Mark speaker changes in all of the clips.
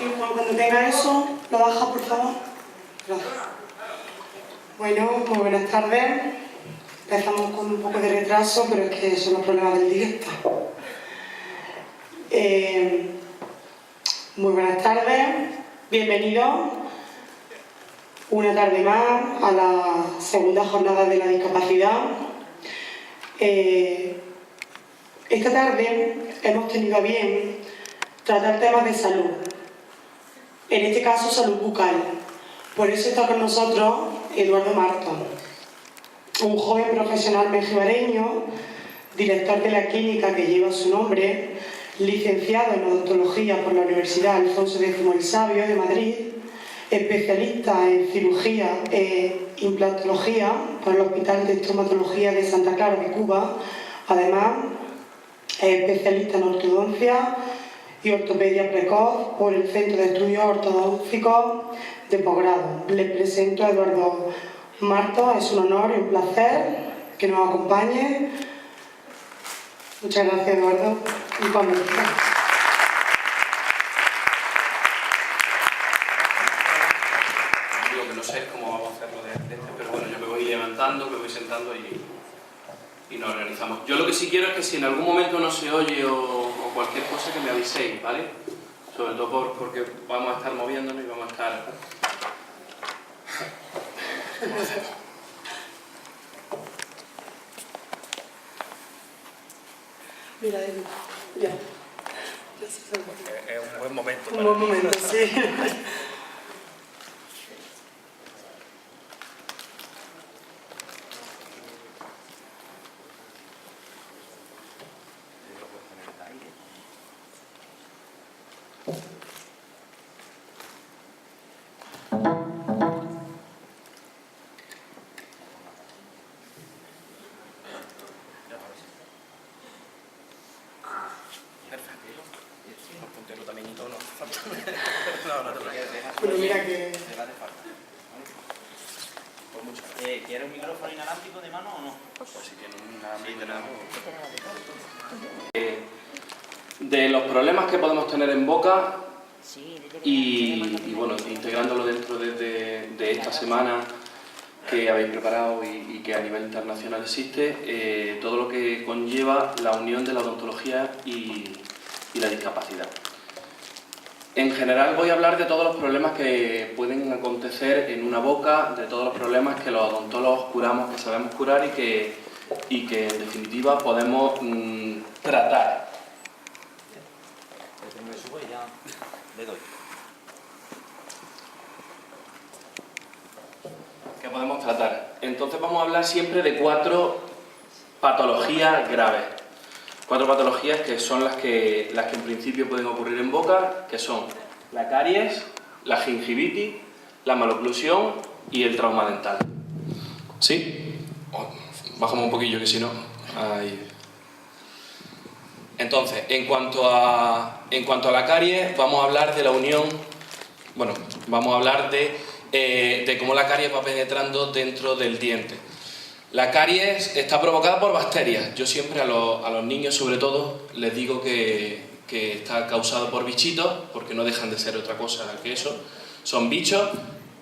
Speaker 1: Y cuando tenga eso, lo baja, por favor. Gracias. Bueno, muy buenas tardes. Empezamos con un poco de retraso, pero es que son los problemas del directo. Muy buenas tardes. Bienvenidos una tarde más a la segunda jornada de la discapacidad. Esta tarde hemos tenido a bien tratar temas de salud, en este caso salud bucal. Por eso está con nosotros Eduardo Marto, un joven profesional mengibareño, director de la clínica que lleva su nombre, licenciado en odontología por la Universidad Alfonso X el Sabio de Madrid, especialista en cirugía e implantología por el Hospital de Estomatología de Santa Clara de Cuba. Además, es especialista en ortodoncia y ortopedia precoz por el Centro de Estudios Ortodónticos de posgrado. Les presento a Eduardo Marto. Es un honor y un placer que nos acompañe. Muchas gracias, Eduardo. Y cuando estés.
Speaker 2: Digo que no sé cómo vamos a hacerlo de este, pero bueno, yo me voy levantando, me voy sentando y nos organizamos. Yo lo que sí quiero es que si en algún momento no se oye o cualquier cosa, que me aviséis, ¿vale? Sobre todo porque vamos a estar moviéndonos y vamos a estar...
Speaker 1: Mira, ya.
Speaker 2: Es un buen momento.
Speaker 1: Un buen momento, sí. Bueno, mira que...
Speaker 3: ¿Quieres un micrófono inalámbrico de mano o no?
Speaker 2: Pues si tiene un inalámbrico. De los problemas que podemos tener en boca y bueno, integrándolo dentro de esta semana que habéis preparado y que a nivel internacional existe, todo lo que conlleva la unión de la odontología y la discapacidad. En general voy a hablar de todos los problemas que pueden acontecer en una boca, de todos los problemas que los odontólogos curamos, que sabemos curar y que en definitiva podemos tratar.
Speaker 3: Me subo y ya le doy.
Speaker 2: Que podemos tratar. Entonces vamos a hablar siempre de 4 patologías graves. 4 patologías que son las que en principio pueden ocurrir en boca, que son la caries, la gingivitis, la maloclusión y el trauma dental. ¿Sí? Bajamos un poquillo que si no... Ahí. Entonces, en cuanto a la caries, vamos a hablar de la unión... Bueno, vamos a hablar de cómo la caries va penetrando dentro del diente. La caries está provocada por bacterias. Yo siempre a los niños, sobre todo, les digo que está causado por bichitos, porque no dejan de ser otra cosa que eso. Son bichos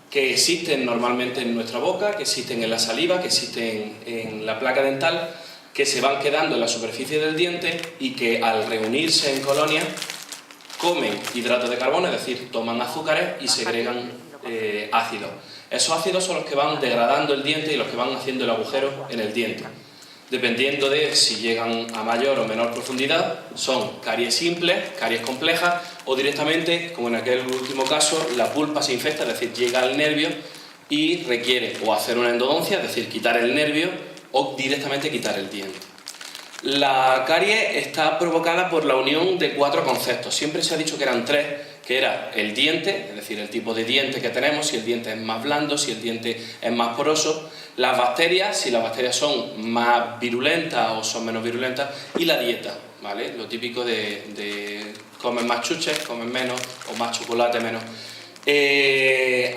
Speaker 2: que existen normalmente en nuestra boca, que existen en la saliva, que existen en la placa dental, que se van quedando en la superficie del diente y que al reunirse en colonias comen hidratos de carbono, es decir, toman azúcares y segregan ácidos. Esos ácidos son los que van degradando el diente y los que van haciendo el agujero en el diente. Dependiendo de si llegan a mayor o menor profundidad, son caries simples, caries complejas o directamente, como en aquel último caso, la pulpa se infecta, es decir, llega al nervio y requiere o hacer una endodoncia, es decir, quitar el nervio o directamente quitar el diente. La caries está provocada por la unión de 4 conceptos. Siempre se ha dicho que eran 3, que era el diente, es decir, el tipo de diente que tenemos, si el diente es más blando, si el diente es más poroso, las bacterias, si las bacterias son más virulentas o son menos virulentas, y la dieta, ¿vale? Lo típico de comer más chuches, comer menos, o más chocolate, menos.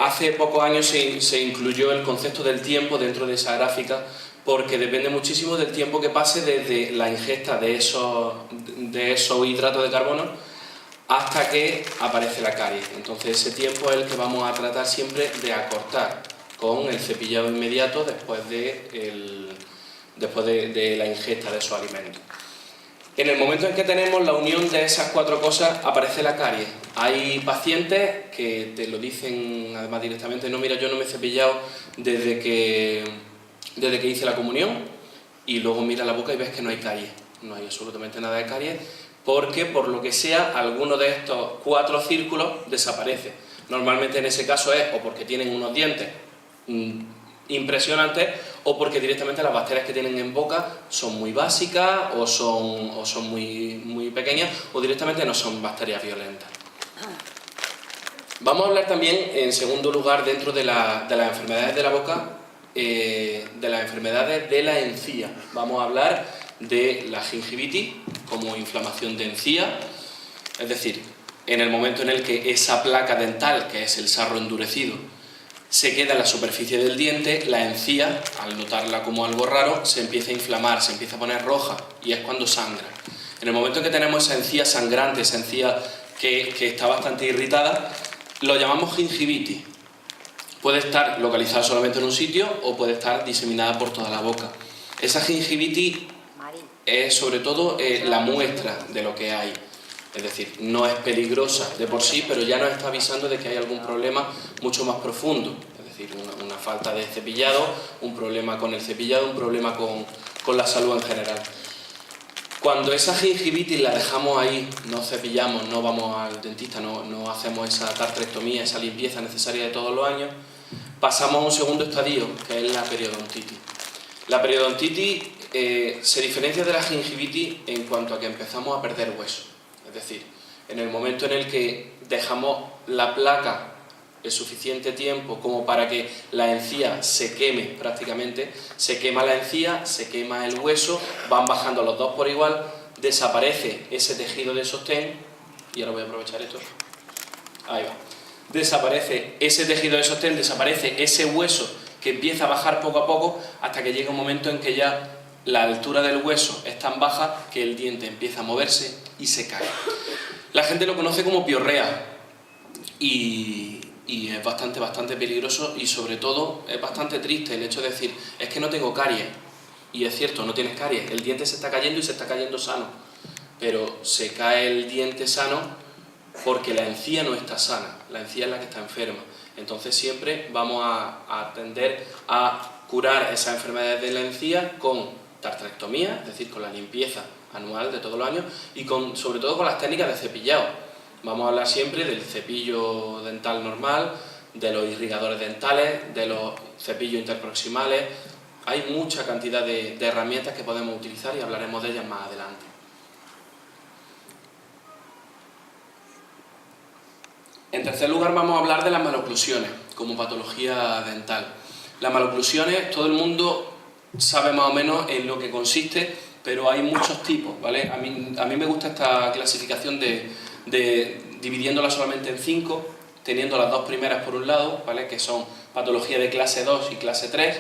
Speaker 2: Hace pocos años se incluyó el concepto del tiempo dentro de esa gráfica, porque depende muchísimo del tiempo que pase desde la ingesta de esos hidratos de carbono hasta que aparece la caries. Entonces ese tiempo es el que vamos a tratar siempre de acortar con el cepillado inmediato después de la ingesta de esos alimentos. En el momento en que tenemos la unión de esas cuatro cosas, aparece la caries. Hay pacientes que te lo dicen además directamente: no, mira, yo no me he cepillado desde que hice la comunión, y luego mira la boca y ves que no hay caries, no hay absolutamente nada de caries, porque por lo que sea, alguno de estos cuatro círculos desaparece. Normalmente en ese caso es o porque tienen unos dientes impresionantes, o porque directamente las bacterias que tienen en boca son muy básicas o son muy pequeñas, o directamente no son bacterias violentas. Vamos a hablar también, en segundo lugar, dentro de las enfermedades de la boca, de las enfermedades de la encía. Vamos a hablar de la gingivitis como inflamación de encía, es decir, en el momento en el que esa placa dental, que es el sarro endurecido, se queda en la superficie del diente, la encía, al notarla como algo raro, se empieza a inflamar, se empieza a poner roja, y es cuando sangra. En el momento en que tenemos esa encía sangrante, esa encía que está bastante irritada, lo llamamos gingivitis. Puede estar localizada solamente en un sitio o puede estar diseminada por toda la boca. Esa gingivitis es sobre todo la muestra de lo que hay. Es decir, no es peligrosa de por sí, pero ya nos está avisando de que hay algún problema mucho más profundo. Es decir, una falta de cepillado, un problema con el cepillado, un problema con la salud en general. Cuando esa gingivitis la dejamos ahí, no cepillamos, no vamos al dentista, no hacemos esa tartrectomía, esa limpieza necesaria de todos los años, pasamos a un segundo estadio, que es la periodontitis. La periodontitis se diferencia de la gingivitis en cuanto a que empezamos a perder hueso. Es decir, en el momento en el que dejamos la placa el suficiente tiempo como para que la encía se queme prácticamente, se quema la encía, se quema el hueso, van bajando los dos por igual, desaparece ese tejido de sostén, y ahora voy a aprovechar esto, ahí va, desaparece ese tejido de sostén, desaparece ese hueso que empieza a bajar poco a poco hasta que llega un momento en que ya la altura del hueso es tan baja que el diente empieza a moverse y se cae. La gente lo conoce como piorrea y es bastante peligroso, y sobre todo es bastante triste el hecho de decir: es que no tengo caries. Y es cierto, no tienes caries, el diente se está cayendo y se está cayendo sano, pero se cae el diente sano porque la encía no está sana, la encía es la que está enferma. Entonces siempre vamos a tender a curar esas enfermedades de la encía con tartrectomía, es decir, con la limpieza anual de todos los años, y sobre todo con las técnicas de cepillado. Vamos a hablar siempre del cepillo dental normal, de los irrigadores dentales, de los cepillos interproximales. Hay mucha cantidad de herramientas que podemos utilizar y hablaremos de ellas más adelante. En tercer lugar, vamos a hablar de las maloclusiones como patología dental. Las maloclusiones, todo el mundo sabe más o menos en lo que consiste, pero hay muchos tipos, ¿vale? A mí me gusta esta clasificación dividiéndola solamente en 5, teniendo las dos primeras por un lado, ¿vale? Que son patología de clase 2 y clase 3.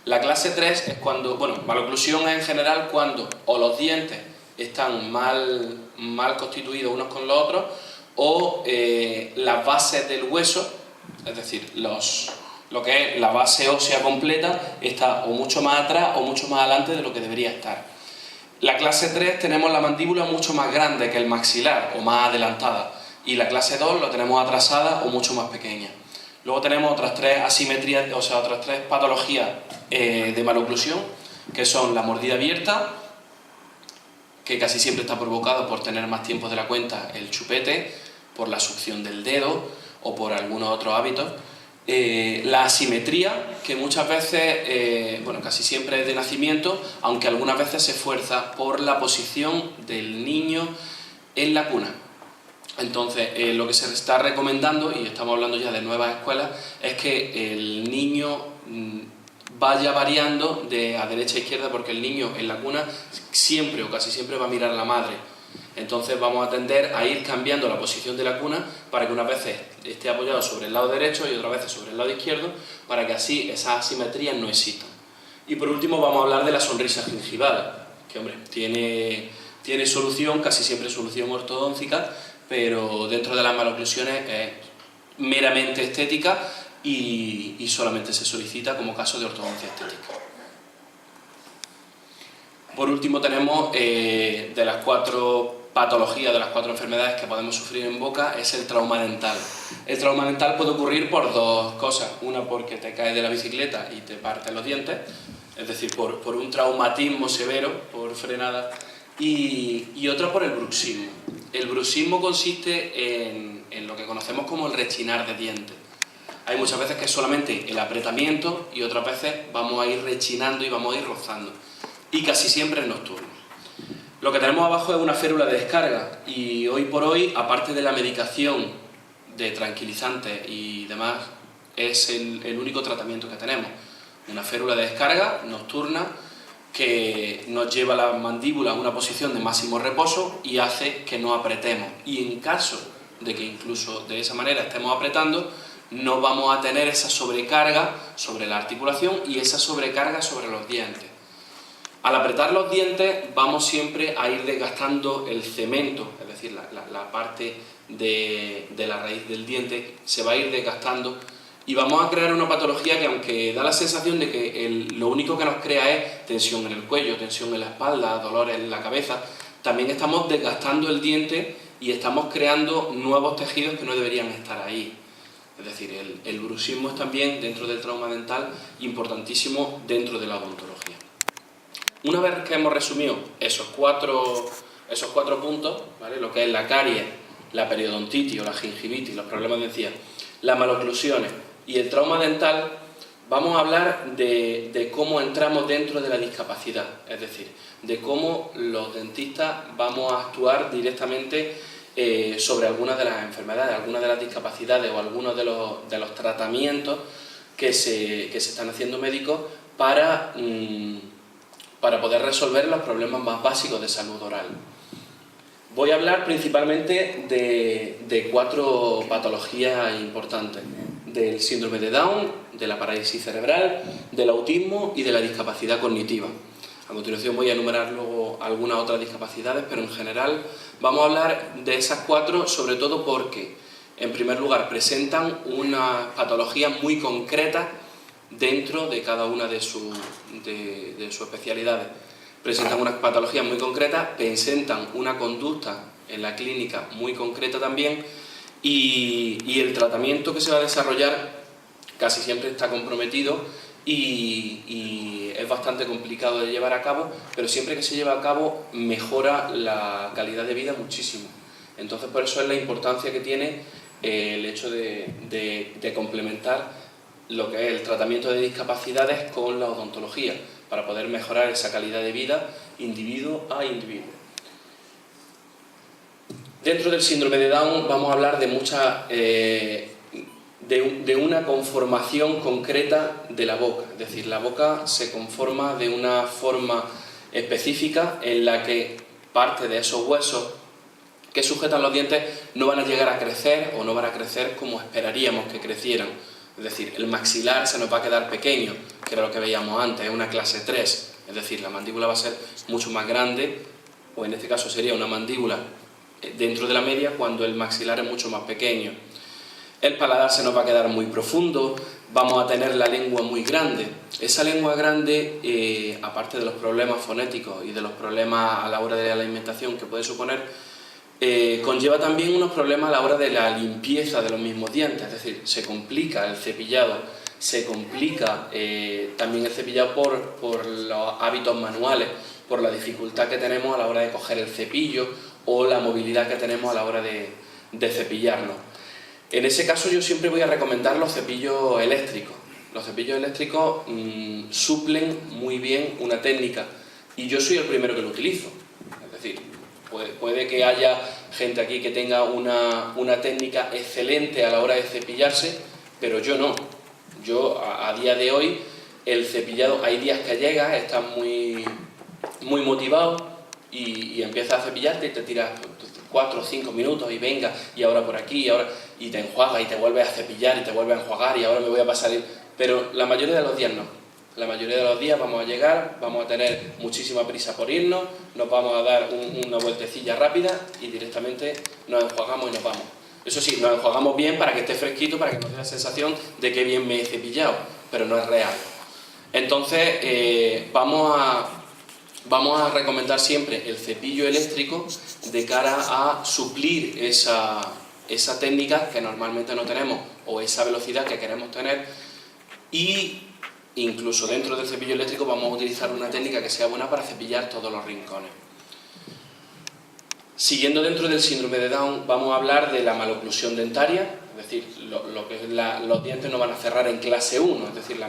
Speaker 2: La clase 3 es cuando, maloclusión es en general cuando o los dientes están mal constituidos unos con los otros, o las bases del hueso, es decir, lo que es la base ósea completa, está o mucho más atrás o mucho más adelante de lo que debería estar. La clase 3 tenemos la mandíbula mucho más grande que el maxilar, o más adelantada, y la clase 2 lo tenemos atrasada o mucho más pequeña. Luego tenemos otras 3 asimetrías, o sea, otras 3 patologías de maloclusión, que son la mordida abierta, que casi siempre está provocada por tener más tiempo de la cuenta el chupete, por la succión del dedo o por algunos otros hábitos. La asimetría, que muchas veces, casi siempre es de nacimiento, aunque algunas veces se fuerza por la posición del niño en la cuna. Entonces, lo que se está recomendando, y estamos hablando ya de nuevas escuelas, es que el niño vaya variando de a derecha a izquierda, porque el niño en la cuna siempre o casi siempre va a mirar a la madre. Entonces vamos a tender a ir cambiando la posición de la cuna para que unas veces esté apoyado sobre el lado derecho y otras veces sobre el lado izquierdo, para que así esas asimetrías no existan. Y por último vamos a hablar de la sonrisa gingival, que tiene solución, casi siempre solución ortodóntica, pero dentro de las maloclusiones es meramente estética y solamente se solicita como caso de ortodoncia estética. Por último tenemos de las 4 patologías, de las 4 enfermedades que podemos sufrir en boca, es el trauma dental. El trauma dental puede ocurrir por 2 cosas. Una, porque te caes de la bicicleta y te partes los dientes, es decir, por un traumatismo severo, por frenada, y otra por el bruxismo. El bruxismo consiste en lo que conocemos como el rechinar de dientes. Hay muchas veces que es solamente el apretamiento y otras veces vamos a ir rechinando y vamos a ir rozando. Y casi siempre es nocturno. Lo que tenemos abajo es una férula de descarga y hoy por hoy, aparte de la medicación de tranquilizantes y demás, es el único tratamiento que tenemos. Una férula de descarga nocturna que nos lleva la mandíbula a una posición de máximo reposo y hace que no apretemos. Y en caso de que incluso de esa manera estemos apretando, no vamos a tener esa sobrecarga sobre la articulación y esa sobrecarga sobre los dientes. Al apretar los dientes vamos siempre a ir desgastando el cemento, es decir, la parte de la raíz del diente se va a ir desgastando y vamos a crear una patología que, aunque da la sensación de que lo único que nos crea es tensión en el cuello, tensión en la espalda, dolor en la cabeza, también estamos desgastando el diente y estamos creando nuevos tejidos que no deberían estar ahí. Es decir, el bruxismo es también, dentro del trauma dental, importantísimo dentro de la odontología. Una vez que hemos resumido esos cuatro puntos, ¿vale? Lo que es la caries, la periodontitis o la gingivitis, los problemas de encías, las maloclusiones y el trauma dental, vamos a hablar de cómo entramos dentro de la discapacidad, es decir, de cómo los dentistas vamos a actuar directamente sobre algunas de las enfermedades, algunas de las discapacidades o algunos de los tratamientos que se están haciendo médicos para poder resolver los problemas más básicos de salud oral. Voy a hablar principalmente de 4 patologías importantes: del síndrome de Down, de la parálisis cerebral, del autismo y de la discapacidad cognitiva. A continuación voy a enumerar luego algunas otras discapacidades, pero en general vamos a hablar de esas 4, sobre todo porque, en primer lugar, presentan unas patologías muy concretas dentro de cada una de sus especialidades. Presentan unas patologías muy concretas, presentan una conducta en la clínica muy concreta también, y el tratamiento que se va a desarrollar casi siempre está comprometido y es bastante complicado de llevar a cabo, pero siempre que se lleva a cabo mejora la calidad de vida muchísimo. Entonces, por eso es la importancia que tiene el hecho de complementar lo que es el tratamiento de discapacidades con la odontología, para poder mejorar esa calidad de vida individuo a individuo. Dentro del síndrome de Down vamos a hablar de una conformación concreta de la boca, es decir, la boca se conforma de una forma específica en la que parte de esos huesos que sujetan los dientes no van a llegar a crecer o no van a crecer como esperaríamos que crecieran. Es decir, el maxilar se nos va a quedar pequeño, que era lo que veíamos antes, es una clase 3, es decir, la mandíbula va a ser mucho más grande, o en este caso sería una mandíbula dentro de la media, cuando el maxilar es mucho más pequeño. El paladar se nos va a quedar muy profundo, vamos a tener la lengua muy grande. Esa lengua grande, aparte de los problemas fonéticos y de los problemas a la hora de la alimentación que puede suponer, conlleva también unos problemas a la hora de la limpieza de los mismos dientes, es decir, se complica el cepillado, se complica también el cepillado por los hábitos manuales, por la dificultad que tenemos a la hora de coger el cepillo o la movilidad que tenemos a la hora de cepillarnos. En ese caso yo siempre voy a recomendar los cepillos eléctricos. Los cepillos eléctricos suplen muy bien una técnica y yo soy el primero que lo utilizo. Es decir, puede que haya gente aquí que tenga una técnica excelente a la hora de cepillarse, pero yo no. Yo a día de hoy el cepillado, hay días que llegas, estás muy motivado y empiezas a cepillarte y te tiras 4 o 5 minutos y venga, y ahora por aquí, y te enjuagas y te vuelves a cepillar y te vuelves a enjuagar y ahora me voy a pasar. Pero la mayoría de los días no. La mayoría de los días vamos a llegar, vamos a tener muchísima prisa por irnos, nos vamos a dar una vueltecilla rápida y directamente nos enjuagamos y nos vamos. Eso sí, nos enjuagamos bien para que esté fresquito, para que nos dé la sensación de que bien me he cepillado, pero no es real. Entonces, vamos a recomendar siempre el cepillo eléctrico de cara a suplir esa técnica que normalmente no tenemos o esa velocidad que queremos tener, y incluso dentro del cepillo eléctrico vamos a utilizar una técnica que sea buena para cepillar todos los rincones. Siguiendo dentro del síndrome de Down, vamos a hablar de la maloclusión dentaria, es decir, lo que es los dientes no van a cerrar en clase 1, es decir,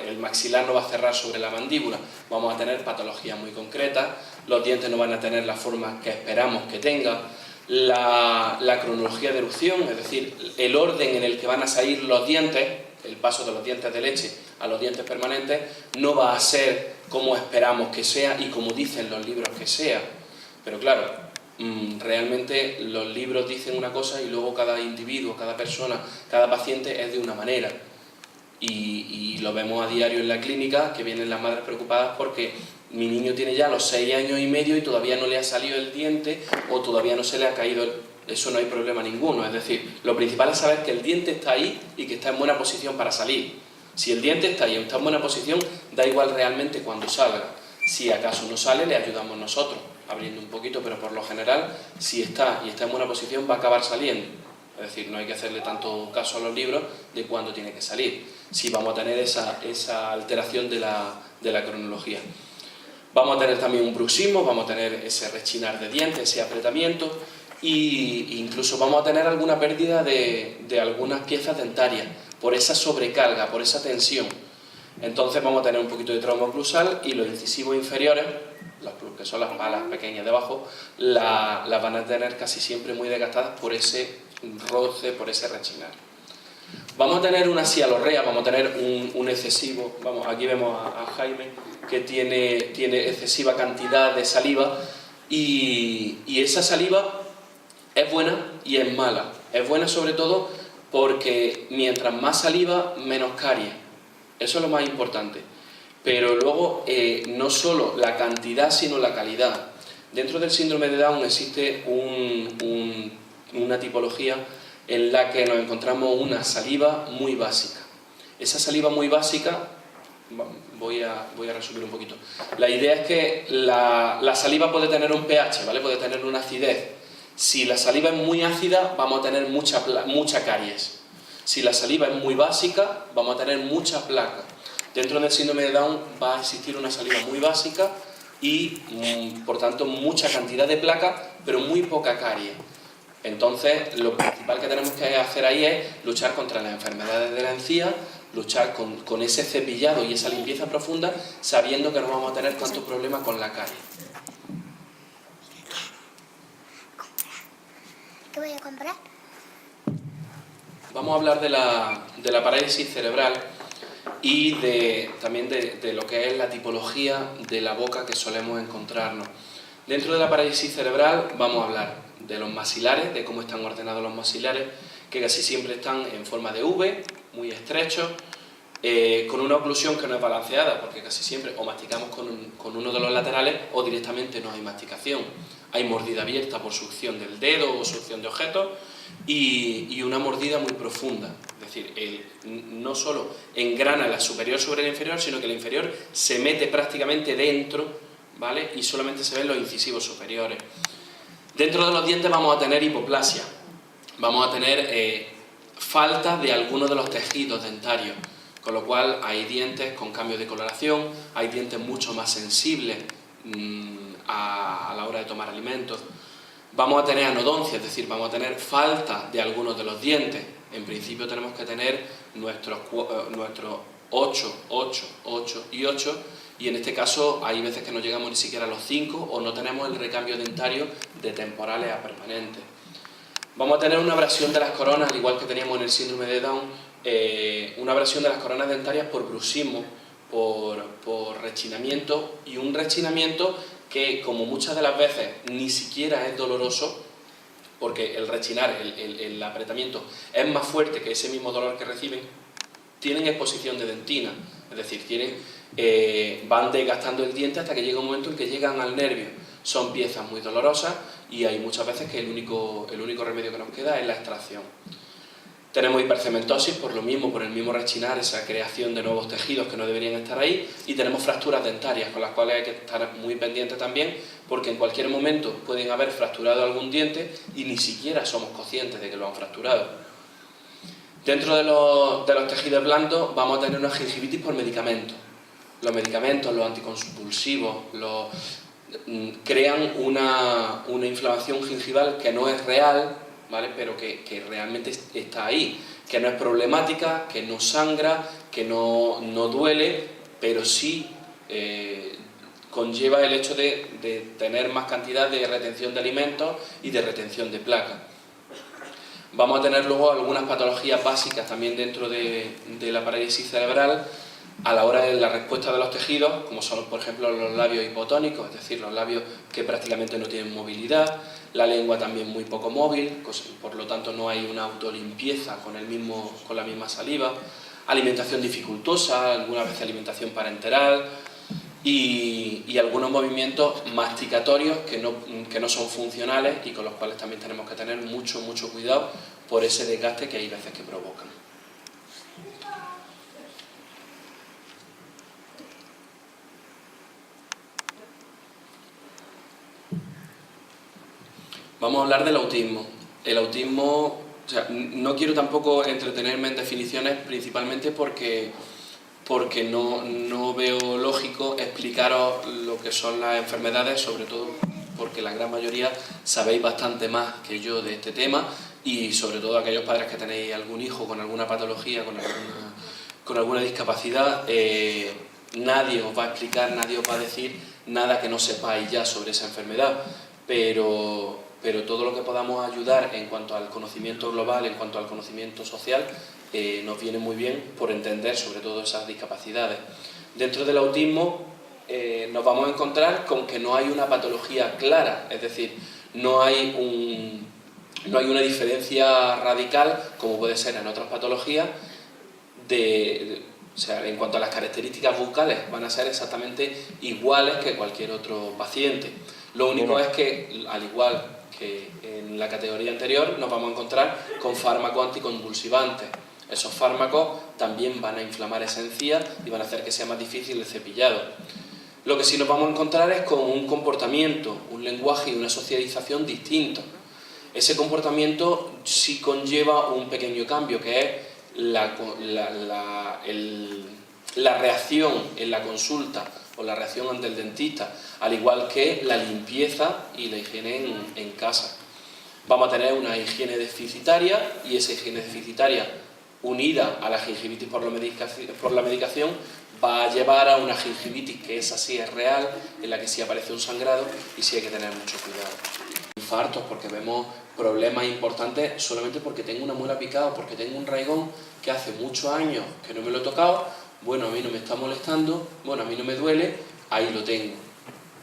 Speaker 2: el maxilar no va a cerrar sobre la mandíbula, vamos a tener patologías muy concretas, los dientes no van a tener la forma que esperamos que tenga, la cronología de erupción, es decir, el orden en el que van a salir los dientes, el paso de los dientes de leche a los dientes permanentes, no va a ser como esperamos que sea y como dicen los libros que sea. Pero claro, realmente los libros dicen una cosa y luego cada individuo, cada persona, cada paciente es de una manera. Y lo vemos a diario en la clínica, que vienen las madres preocupadas porque mi niño tiene ya los 6 años y medio y todavía no le ha salido el diente o todavía no se le ha caído Eso no hay problema ninguno, es decir, lo principal es saber que el diente está ahí y que está en buena posición para salir. Si el diente está ahí y está en buena posición, da igual realmente cuando salga. Si acaso no sale, le ayudamos nosotros, abriendo un poquito, pero por lo general, si está y está en buena posición, va a acabar saliendo. Es decir, no hay que hacerle tanto caso a los libros de cuándo tiene que salir, si vamos a tener esa alteración de la cronología. Vamos a tener también un bruxismo, vamos a tener ese rechinar de dientes, ese apretamiento, e incluso vamos a tener alguna pérdida de algunas piezas dentarias por esa sobrecarga, por esa tensión. Entonces vamos a tener un poquito de trauma oclusal y los incisivos inferiores, que son las palas pequeñas de abajo, las van a tener casi siempre muy desgastadas por ese roce, por ese rechinar. Vamos a tener una sialorrea, vamos a tener un excesivo, aquí vemos a Jaime que tiene excesiva cantidad de saliva y esa saliva es buena y es mala. Es buena sobre todo porque mientras más saliva, menos caries. Eso es lo más importante. Pero luego, no solo la cantidad, sino la calidad. Dentro del síndrome de Down existe una tipología en la que nos encontramos una saliva muy básica. Esa saliva muy básica, voy a resumir un poquito. La idea es que la saliva puede tener un pH, ¿vale? Puede tener una acidez. Si la saliva es muy ácida, vamos a tener mucha caries. Si la saliva es muy básica, vamos a tener mucha placa. Dentro del síndrome de Down va a existir una saliva muy básica y, por tanto, mucha cantidad de placa, pero muy poca caries. Entonces, lo principal que tenemos que hacer ahí es luchar contra las enfermedades de la encía, luchar con ese cepillado y esa limpieza profunda, sabiendo que no vamos a tener tantos problemas con la carie.
Speaker 4: ¿Qué voy a comprar?
Speaker 2: Vamos a hablar de la parálisis cerebral y también de lo que es la tipología de la boca que solemos encontrarnos. Dentro de la parálisis cerebral vamos a hablar de los maxilares, de cómo están ordenados los maxilares, que casi siempre están en forma de V, muy estrechos, con una oclusión que no es balanceada, porque casi siempre o masticamos con uno de los laterales o directamente no hay masticación. Hay mordida abierta por succión del dedo o succión de objetos y una mordida muy profunda. Es decir, no solo engrana la superior sobre la inferior, sino que la inferior se mete prácticamente dentro, ¿vale? Y solamente se ven los incisivos superiores. Dentro de los dientes vamos a tener hipoplasia, vamos a tener falta de algunos de los tejidos dentarios, con lo cual hay dientes con cambio de coloración, hay dientes mucho más sensibles a la hora de tomar alimentos. Vamos a tener anodoncia, es decir, vamos a tener falta de algunos de los dientes. En principio tenemos que tener nuestros 8, 8, 8 y 8, y en este caso hay veces que no llegamos ni siquiera a los 5 o no tenemos el recambio dentario de temporales a permanentes. Vamos a tener una abrasión de las coronas, al igual que teníamos en el síndrome de Down, una abrasión de las coronas dentarias por bruxismo, por rechinamiento, y un rechinamiento que, como muchas de las veces, ni siquiera es doloroso, porque el rechinar, el apretamiento, es más fuerte que ese mismo dolor que reciben. Tienen exposición de dentina, Es decir, van desgastando el diente hasta que llega un momento en que llegan al nervio. Son piezas muy dolorosas y hay muchas veces que el único remedio que nos queda es la extracción. Tenemos hipercementosis por lo mismo, por el mismo rechinar, esa creación de nuevos tejidos que no deberían estar ahí, y tenemos fracturas dentarias con las cuales hay que estar muy pendientes también, porque en cualquier momento pueden haber fracturado algún diente y ni siquiera somos conscientes de que lo han fracturado. Dentro de los tejidos blandos vamos a tener una gingivitis por medicamentos. Los medicamentos, los anticonvulsivos, crean una inflamación gingival que no es real, ¿vale? Pero que realmente está ahí, que no es problemática, que no sangra, que no duele, pero sí conlleva el hecho de tener más cantidad de retención de alimentos y de retención de placa. Vamos a tener luego algunas patologías básicas también dentro de la parálisis cerebral a la hora de la respuesta de los tejidos, como son por ejemplo los labios hipotónicos, es decir, los labios que prácticamente no tienen movilidad, la lengua también muy poco móvil, por lo tanto no hay una autolimpieza con la misma saliva, alimentación dificultosa, algunas veces alimentación parenteral y algunos movimientos masticatorios que no son funcionales y con los cuales también tenemos que tener mucho cuidado por ese desgaste que hay veces que provocan. Vamos a hablar del autismo. El autismo, o sea, no quiero tampoco entretenerme en definiciones, principalmente porque no veo lógico explicaros lo que son las enfermedades, sobre todo porque la gran mayoría sabéis bastante más que yo de este tema, y sobre todo aquellos padres que tenéis algún hijo con alguna patología, con alguna discapacidad, nadie os va a explicar, nadie os va a decir nada que no sepáis ya sobre esa enfermedad, pero todo lo que podamos ayudar en cuanto al conocimiento global, en cuanto al conocimiento social, nos viene muy bien por entender sobre todo esas discapacidades. Dentro del autismo nos vamos a encontrar con que no hay una patología clara, es decir, no hay una diferencia radical como puede ser en otras patologías. O sea, en cuanto a las características bucales, van a ser exactamente iguales que cualquier otro paciente. Lo único es que, al igual que en la categoría anterior, nos vamos a encontrar con fármacos anticonvulsivantes. Esos fármacos también van a inflamar esa encía y van a hacer que sea más difícil el cepillado. Lo que sí nos vamos a encontrar es con un comportamiento, un lenguaje y una socialización distintos. Ese comportamiento sí conlleva un pequeño cambio, que es la reacción en la consulta o la reacción ante el dentista, al igual que la limpieza y la higiene en casa. Vamos a tener una higiene deficitaria, y esa higiene deficitaria unida a la gingivitis por la medicación va a llevar a una gingivitis que esa sí es real, en la que sí aparece un sangrado y sí hay que tener mucho cuidado. Infartos, porque vemos problemas importantes solamente porque tengo una muela picada o porque tengo un raigón que hace muchos años que no me lo he tocado. Bueno, a mí no me está molestando, bueno, a mí no me duele, ahí lo tengo.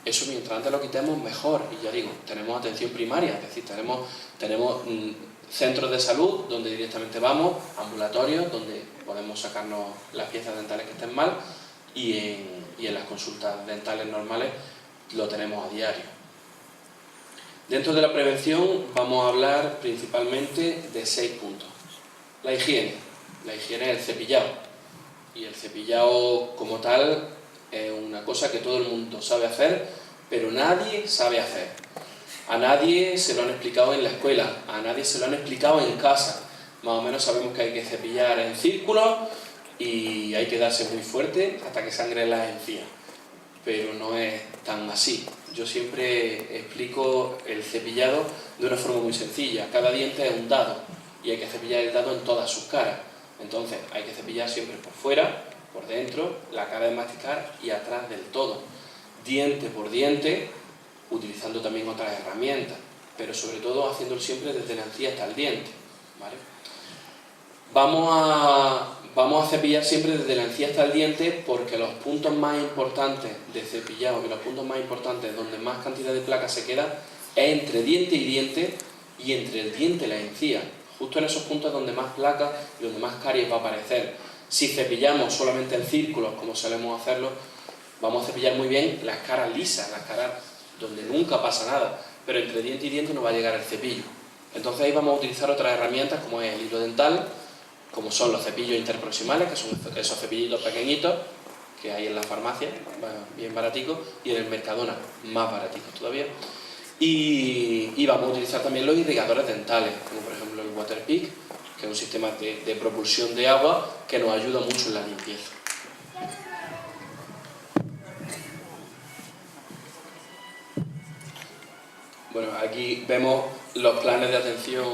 Speaker 2: Eso mientras antes lo quitemos mejor, y ya digo, tenemos atención primaria, es decir, tenemos centros de salud donde directamente vamos, ambulatorios donde podemos sacarnos las piezas dentales que estén mal, y en las consultas dentales normales lo tenemos a diario. Dentro de la prevención vamos a hablar principalmente de 6 puntos. La higiene es el cepillado. Y el cepillado como tal es una cosa que todo el mundo sabe hacer, pero nadie sabe hacer. A nadie se lo han explicado en la escuela, a nadie se lo han explicado en casa. Más o menos sabemos que hay que cepillar en círculos y hay que darse muy fuerte hasta que sangre las encías. Pero no es tan así. Yo siempre explico el cepillado de una forma muy sencilla. Cada diente es un dado y hay que cepillar el dado en todas sus caras. Entonces hay que cepillar siempre por fuera, por dentro, la cara de masticar y atrás del todo. Diente por diente, utilizando también otras herramientas, pero sobre todo haciéndolo siempre desde la encía hasta el diente, ¿vale? Vamos a cepillar siempre desde la encía hasta el diente, porque los puntos más importantes de cepillado y los puntos más importantes donde más cantidad de placa se queda es entre diente y diente y entre el diente y la encía. Justo en esos puntos donde más placa y donde más caries va a aparecer. Si cepillamos solamente el círculo, como solemos hacerlo, vamos a cepillar muy bien las caras lisas, las caras donde nunca pasa nada, pero entre diente y diente no va a llegar el cepillo. Entonces ahí vamos a utilizar otras herramientas como es el hilo dental, como son los cepillos interproximales, que son esos cepillitos pequeñitos que hay en la farmacia, bien baraticos, y en el Mercadona, más baraticos todavía. Y vamos a utilizar también los irrigadores dentales, como por ejemplo el Waterpik, que es un sistema de propulsión de agua que nos ayuda mucho en la limpieza. Bueno, aquí vemos los planes de atención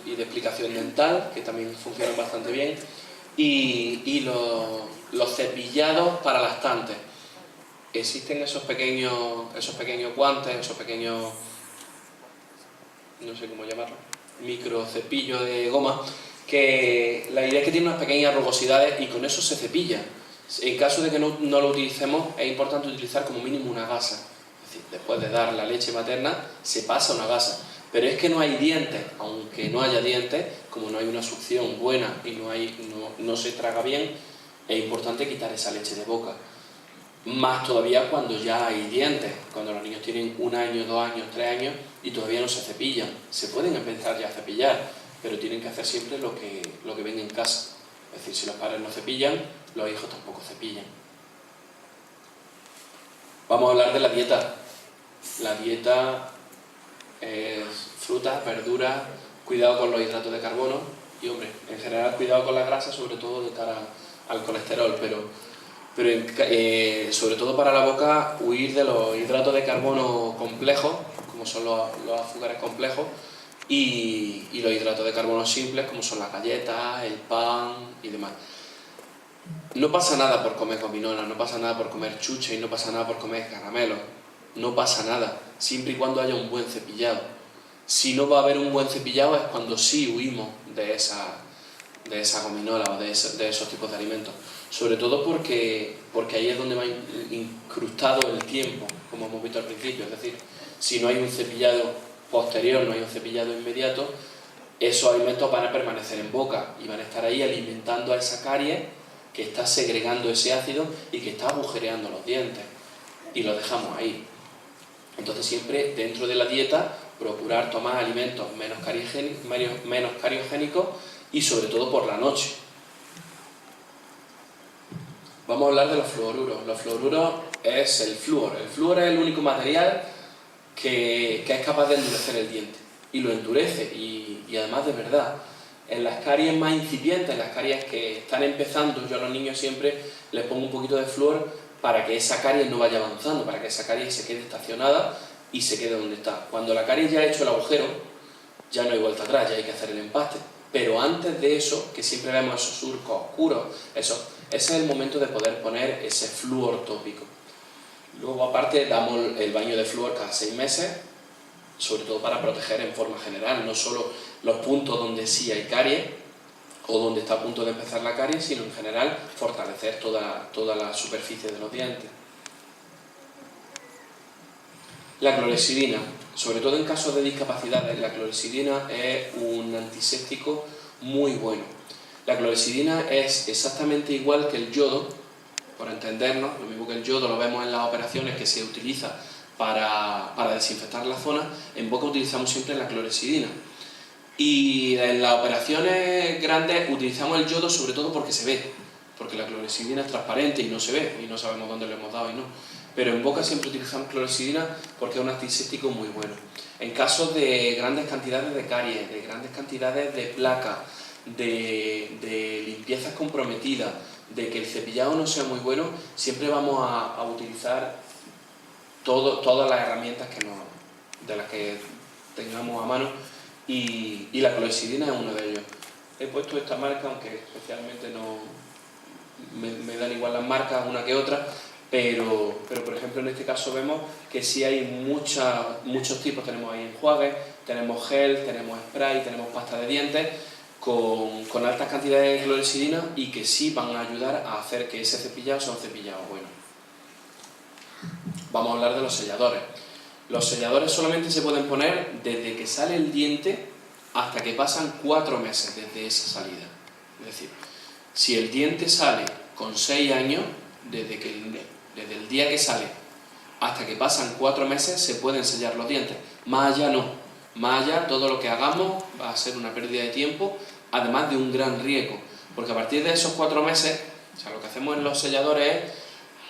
Speaker 2: y de explicación dental, que también funcionan bastante bien, y los cepillados para lactantes. Existen esos pequeños guantes, esos pequeños, no sé cómo llamarlo, microcepillos de goma, que la idea es que tienen unas pequeñas rugosidades y con eso se cepilla. En caso de que no lo utilicemos, es importante utilizar como mínimo una gasa. Es decir, después de dar la leche materna, se pasa una gasa. Pero es que no hay dientes, aunque no haya dientes, como no hay una succión buena y no se traga bien, es importante quitar esa leche de boca. Más todavía cuando ya hay dientes, cuando los niños tienen 1 año, 2 años, 3 años y todavía no se cepillan. Se pueden empezar ya a cepillar, pero tienen que hacer siempre lo que ven en casa. Es decir, si los padres no cepillan, los hijos tampoco cepillan. Vamos a hablar de la dieta. La dieta es frutas, verduras, cuidado con los hidratos de carbono y, hombre, en general cuidado con la grasa, sobre todo de cara al colesterol, pero sobre todo para la boca, huir de los hidratos de carbono complejos, como son los azúcares complejos, y los hidratos de carbono simples, como son las galletas, el pan y demás. No pasa nada por comer gominolas, no pasa nada por comer chuches y no pasa nada por comer caramelos. No pasa nada, siempre y cuando haya un buen cepillado. Si no va a haber un buen cepillado es cuando sí huimos de esa gominola o de esos tipos de alimentos. Sobre todo porque ahí es donde va incrustado el tiempo, como hemos visto al principio. Es decir, si no hay un cepillado posterior, no hay un cepillado inmediato, esos alimentos van a permanecer en boca y van a estar ahí alimentando a esa caries que está segregando ese ácido y que está agujereando los dientes. Y lo dejamos ahí. Entonces siempre dentro de la dieta procurar tomar alimentos menos cariogénicos y sobre todo por la noche. Vamos a hablar de los fluoruros. Los fluoruros es el flúor. El flúor es el único material que es capaz de endurecer el diente. Y lo endurece, y además de verdad. En las caries más incipientes, en las caries que están empezando, yo a los niños siempre les pongo un poquito de flúor para que esa caries no vaya avanzando, para que esa caries se quede estacionada y se quede donde está. Cuando la caries ya ha hecho el agujero, ya no hay vuelta atrás, ya hay que hacer el empaste. Pero antes de eso, que siempre vemos esos surcos oscuros, ese es el momento de poder poner ese flúor tópico. Luego, aparte, damos el baño de flúor cada 6 meses, sobre todo para proteger en forma general, no solo los puntos donde sí hay caries o donde está a punto de empezar la caries, sino en general fortalecer toda la superficie de los dientes. La clorexidina, sobre todo en casos de discapacidades, la clorexidina es un antiséptico muy bueno. La clorexidina es exactamente igual que el yodo, por entendernos, lo mismo que el yodo lo vemos en las operaciones que se utiliza para desinfectar la zona. En boca utilizamos siempre la clorexidina. Y en las operaciones grandes utilizamos el yodo sobre todo porque se ve, porque la clorexidina es transparente y no se ve, y no sabemos dónde le hemos dado y no. Pero en boca siempre utilizamos clorexidina porque es un antiséptico muy bueno. En casos de grandes cantidades de caries, de grandes cantidades de placas, de limpiezas comprometidas, de que el cepillado no sea muy bueno, siempre vamos a utilizar todas las herramientas de las que tengamos a mano, y la clorexidina es uno de ellos. He puesto esta marca, aunque especialmente no me dan igual las marcas una que otra, pero por ejemplo en este caso vemos que sí hay muchos tipos. Tenemos ahí enjuagues, tenemos gel, tenemos spray, tenemos pasta de dientes con altas cantidades de clorexidina y que sí van a ayudar a hacer que ese cepillado sea un cepillado bueno. Vamos a hablar de los selladores. Los selladores solamente se pueden poner desde que sale el diente hasta que pasan 4 meses desde esa salida. Es decir, Si el diente sale con 6 años, desde el día que sale hasta que pasan 4 meses, se pueden sellar los dientes. Más allá no. Más allá, todo lo que hagamos va a ser una pérdida de tiempo, además de un gran riesgo. Porque a partir de esos 4 meses, o sea, lo que hacemos en los selladores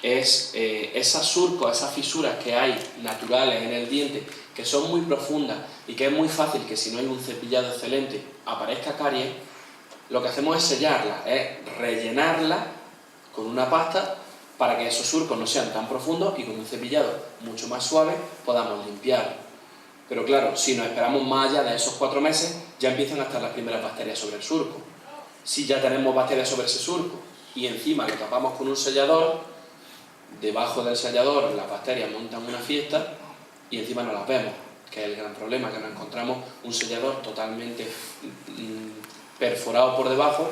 Speaker 2: es esas surcos, esas fisuras que hay naturales en el diente, que son muy profundas y que es muy fácil que si no hay un cepillado excelente aparezca caries. Lo que hacemos es sellarla, es rellenarla con una pasta para que esos surcos no sean tan profundos y con un cepillado mucho más suave podamos limpiarlo. Pero claro, si nos esperamos más allá de esos 4 meses, ya empiezan a estar las primeras bacterias sobre el surco. Si ya tenemos bacterias sobre ese surco y encima lo tapamos con un sellador, debajo del sellador las bacterias montan una fiesta y encima no las vemos, que es el gran problema, que nos encontramos un sellador totalmente perforado por debajo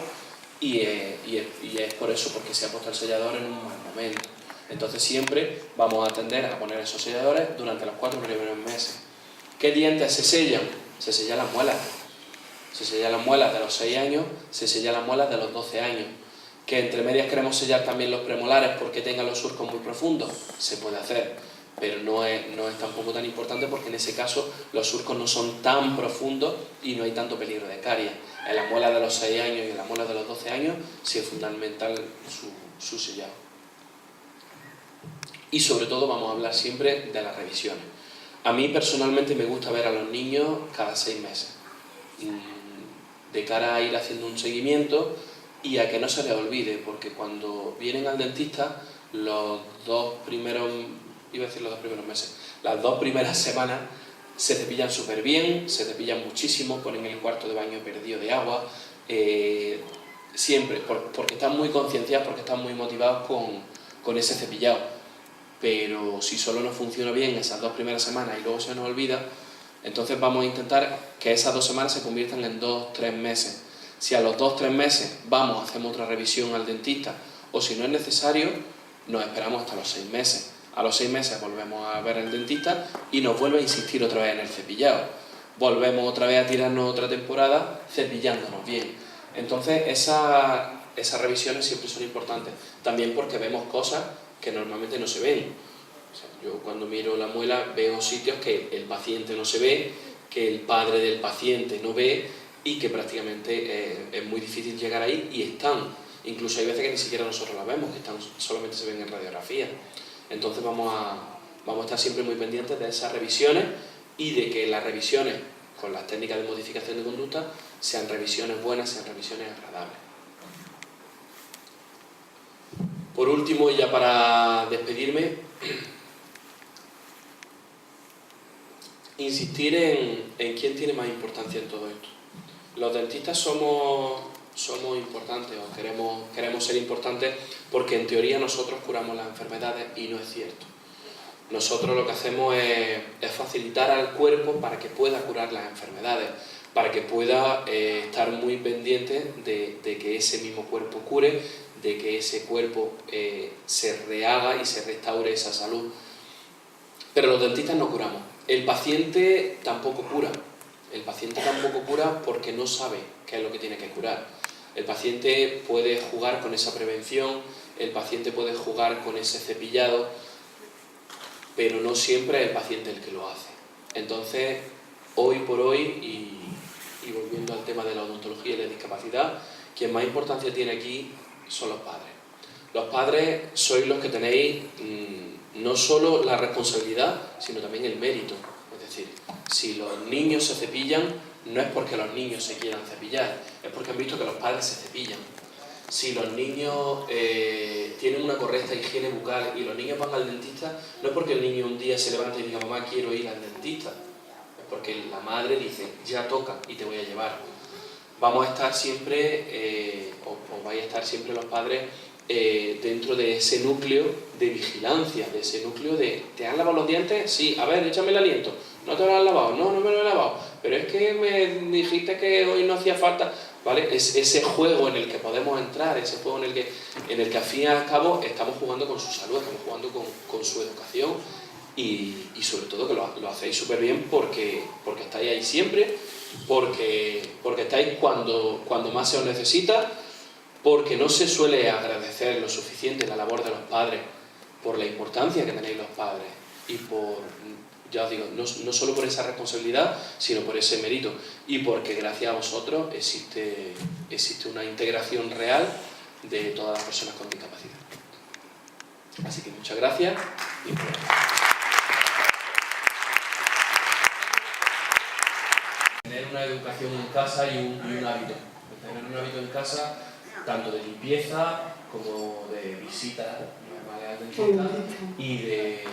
Speaker 2: y es por eso, porque se ha puesto el sellador en un mal momento. Entonces siempre vamos a tender a poner esos selladores durante los 4 primeros meses. ¿Qué dientes se sellan? Se sellan las muelas. Se sellan las muelas de los 6 años, se sellan las muelas de los 12 años. Que entre medias queremos sellar también los premolares porque tengan los surcos muy profundos, se puede hacer, pero no es tampoco tan importante porque en ese caso los surcos no son tan profundos y no hay tanto peligro de caries. En las muelas de los 6 años y en las muelas de los 12 años sí es fundamental su sellado. Y sobre todo vamos a hablar siempre de las revisiones. A mí personalmente me gusta ver a los niños cada 6 meses, de cara a ir haciendo un seguimiento y a que no se les olvide, porque cuando vienen al dentista los 2 primeros meses, las 2 primeras semanas se cepillan súper bien, se cepillan muchísimo, ponen el cuarto de baño perdido de agua, siempre, porque están muy concienciados, porque están muy motivados con ese cepillado. Pero si solo no funciona bien esas 2 primeras semanas y luego se nos olvida, entonces vamos a intentar que esas 2 semanas se conviertan en 2-3 meses. Si a los 2-3 meses vamos, hacemos otra revisión al dentista, o si no es necesario, nos esperamos hasta los 6 meses. A los 6 meses volvemos a ver al dentista y nos vuelve a insistir otra vez en el cepillado. Volvemos otra vez a tirarnos otra temporada cepillándonos bien. Entonces esas revisiones siempre son importantes, también porque vemos cosas que normalmente no se ven. O sea, yo cuando miro la muela veo sitios que el paciente no se ve, que el padre del paciente no ve y que prácticamente es muy difícil llegar ahí y están. Incluso hay veces que ni siquiera nosotros las vemos, que solamente se ven en radiografía. Entonces vamos a estar siempre muy pendientes de esas revisiones y de que las revisiones con las técnicas de modificación de conducta sean revisiones buenas, sean revisiones agradables. Por último, y ya para despedirme, insistir en quién tiene más importancia en todo esto. Los dentistas somos importantes o queremos ser importantes porque en teoría nosotros curamos las enfermedades y no es cierto. Nosotros lo que hacemos es facilitar al cuerpo para que pueda curar las enfermedades, para que pueda estar muy pendiente de que ese mismo cuerpo cure, de que ese cuerpo se rehaga y se restaure esa salud. Pero los dentistas no curamos. El paciente tampoco cura. El paciente tampoco cura porque no sabe qué es lo que tiene que curar. El paciente puede jugar con esa prevención, el paciente puede jugar con ese cepillado, pero no siempre es el paciente el que lo hace. Entonces, hoy por hoy, y volviendo al tema de la odontología y la discapacidad, quien más importancia tiene aquí son los padres. Los padres sois los que tenéis no solo la responsabilidad, sino también el mérito. Es decir, si los niños se cepillan, no es porque los niños se quieran cepillar, es porque han visto que los padres se cepillan. Si los niños tienen una correcta higiene bucal y los niños van al dentista, no es porque el niño un día se levante y diga, mamá, quiero ir al dentista, es porque la madre dice, ya toca y te voy a llevar. Vamos a estar siempre, o vais a estar siempre los padres, dentro de ese núcleo de vigilancia, de ese núcleo de, ¿te has lavado los dientes? Sí, a ver, échame el aliento. ¿No te lo has lavado? No, no me lo he lavado. Pero es que me dijiste que hoy no hacía falta, ¿vale? Es ese juego en el que podemos entrar, ese juego en el que al fin y al cabo estamos jugando con su salud, estamos jugando con su educación y sobre todo que lo hacéis súper bien porque estáis ahí siempre, porque estáis cuando más se os necesita, porque no se suele agradecer lo suficiente la labor de los padres, por la importancia que tenéis los padres y por, ya os digo, no solo por esa responsabilidad, sino por ese mérito y porque gracias a vosotros existe una integración real de todas las personas con discapacidad. Así que muchas gracias. Tener una educación en casa y un hábito. Tener un hábito en casa, tanto de limpieza como de visita normales al dentista y de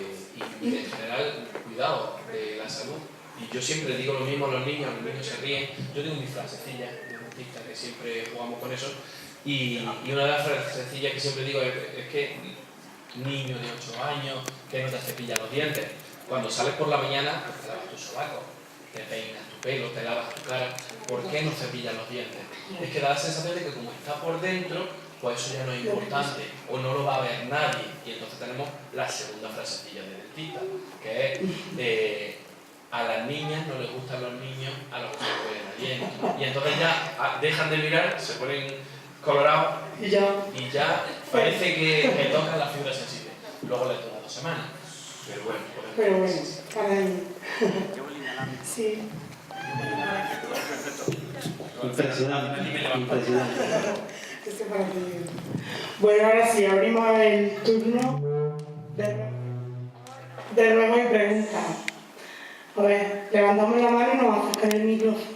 Speaker 2: en general cuidado de la salud. Y yo siempre digo lo mismo a los niños se ríen. Yo tengo mis frasecillas de dentista que siempre jugamos con eso. Y una de las frasecillas que siempre digo es que niño de 8 años que no te cepillas los dientes. Cuando sales por la mañana, pues te lavas tu sobaco, te peinas tu pelo, te lavas tu cara. ¿Por qué no cepillas los dientes? Es que da la sensación de que como está por dentro, pues eso ya no es importante o no lo va a ver nadie. Y entonces tenemos la segunda frasecilla de dentista, que es a las niñas no les gustan los niños a los que les huelen a dientes. Y entonces ya dejan de mirar, se ponen colorados y ya parece que tocan la fibra sensible. Luego les toma 2 semanas. Pero bueno,
Speaker 1: para ahí. Sí.
Speaker 4: Impresionante, impresionante.
Speaker 1: Bueno, ahora sí, abrimos el turno de ruego y preguntas. A ver, levantamos la mano y nos acercan el micrófono.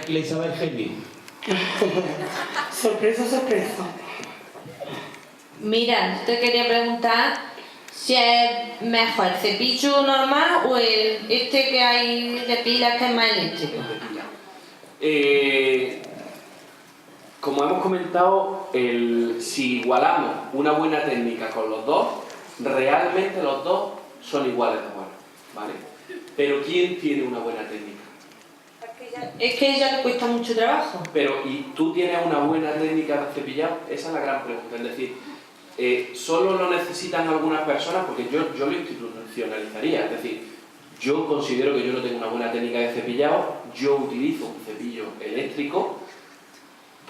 Speaker 4: La Isabel Genio.
Speaker 1: Sorpresa, sorpresa.
Speaker 5: Mira, te quería preguntar si es mejor el cepillo normal o este que hay de pilas que es más eléctrico.
Speaker 2: Como hemos comentado, si igualamos una buena técnica con los dos, realmente los dos son iguales de buenos, ¿vale? Pero ¿quién tiene una buena técnica?
Speaker 5: Es que a ella le cuesta mucho trabajo.
Speaker 2: Pero, ¿y tú tienes una buena técnica de cepillado? Esa es la gran pregunta. Es decir, ¿solo lo necesitan algunas personas? Porque yo lo institucionalizaría. Es decir, yo considero que yo no tengo una buena técnica de cepillado. Yo utilizo un cepillo eléctrico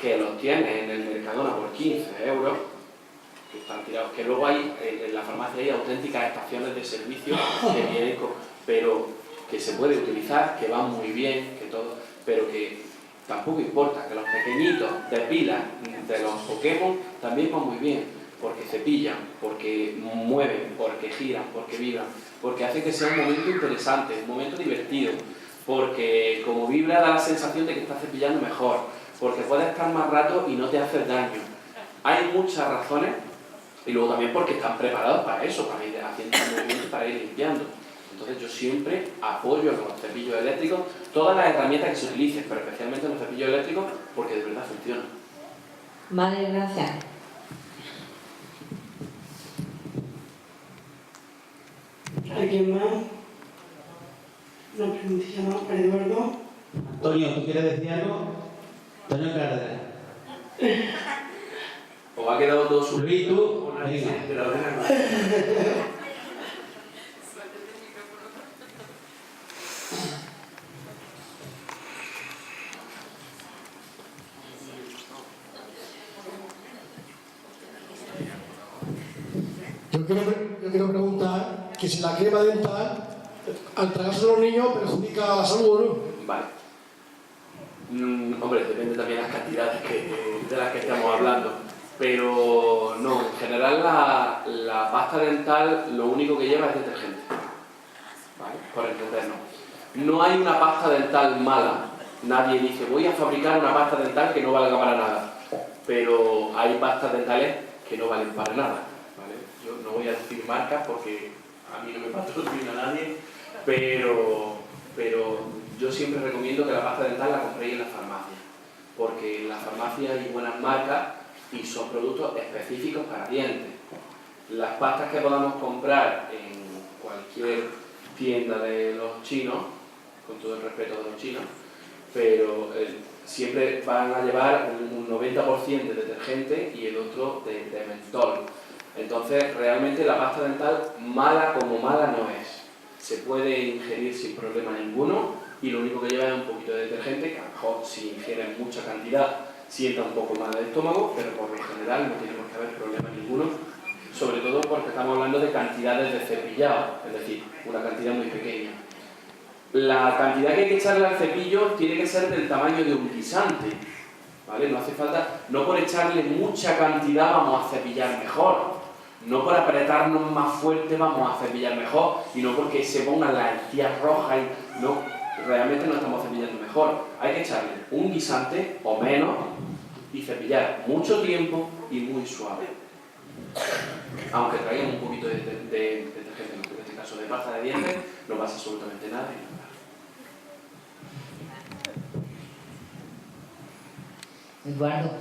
Speaker 2: que los tiene en el Mercadona por 15 euros, que están tirados. Que luego hay, en la farmacia hay auténticas estaciones de servicio que vienen pero que se puede utilizar, que van muy bien, que todo, pero que tampoco importa, que los pequeñitos de pila de los Pokémon también van muy bien, porque cepillan, porque mueven, porque giran, porque vibran, porque hace que sea un momento interesante, un momento divertido, porque como vibra da la sensación de que estás cepillando mejor, porque puedes estar más rato y no te haces daño. Hay muchas razones, y luego también porque están preparados para eso, para ir haciendo movimientos, para ir limpiando. Entonces yo siempre apoyo con los cepillos eléctricos todas las herramientas que se utilicen, pero especialmente los cepillos eléctricos porque de verdad funcionan.
Speaker 5: Vale, gracias.
Speaker 1: ¿Alguien más? Una preguntilla más para Eduardo.
Speaker 4: Antonio, ¿tú quieres decir algo? Antonio Cárdenas.
Speaker 2: ¿Os ha quedado todo su
Speaker 4: Luis, tú?
Speaker 2: una
Speaker 4: Venga.
Speaker 2: de la ordenanza?
Speaker 6: Yo quiero preguntar que si la crema dental, al tragarse a los niños, perjudica la salud o no.
Speaker 2: Vale. Hombre, depende también de las cantidades de las que estamos hablando. Pero no, en general la pasta dental lo único que lleva es detergente. ¿Vale? Por entendernos. No hay una pasta dental mala. Nadie dice, voy a fabricar una pasta dental que no valga para nada. Pero hay pastas dentales que no valen para nada. ¿Vale? Yo no voy a decir marcas porque a mí no me patrocina nadie, pero yo siempre recomiendo que la pasta dental la compréis en la farmacia, porque en la farmacia hay buenas marcas y son productos específicos para dientes. Las pastas que podamos comprar en cualquier tienda de los chinos, con todo el respeto de los chinos, pero siempre van a llevar un 90% de detergente y el otro de mentol. Entonces, realmente la pasta dental, mala como mala no es. Se puede ingerir sin problema ninguno y lo único que lleva es un poquito de detergente, que a lo mejor si ingieres mucha cantidad sienta un poco mal el estómago, pero por lo general no tiene por qué haber problema ninguno, sobre todo porque estamos hablando de cantidades de cepillado, es decir, una cantidad muy pequeña. La cantidad que hay que echarle al cepillo tiene que ser del tamaño de un guisante, ¿vale? No hace falta, no por echarle mucha cantidad vamos a cepillar mejor, no por apretarnos más fuerte vamos a cepillar mejor, y no porque se pongan las encías rojas y no, realmente no estamos cepillando mejor. Hay que echarle un guisante o menos y cepillar mucho tiempo y muy suave. Aunque traigan un poquito de detergente, en este caso de pasta de dientes, no pasa absolutamente nada.
Speaker 7: Eduardo,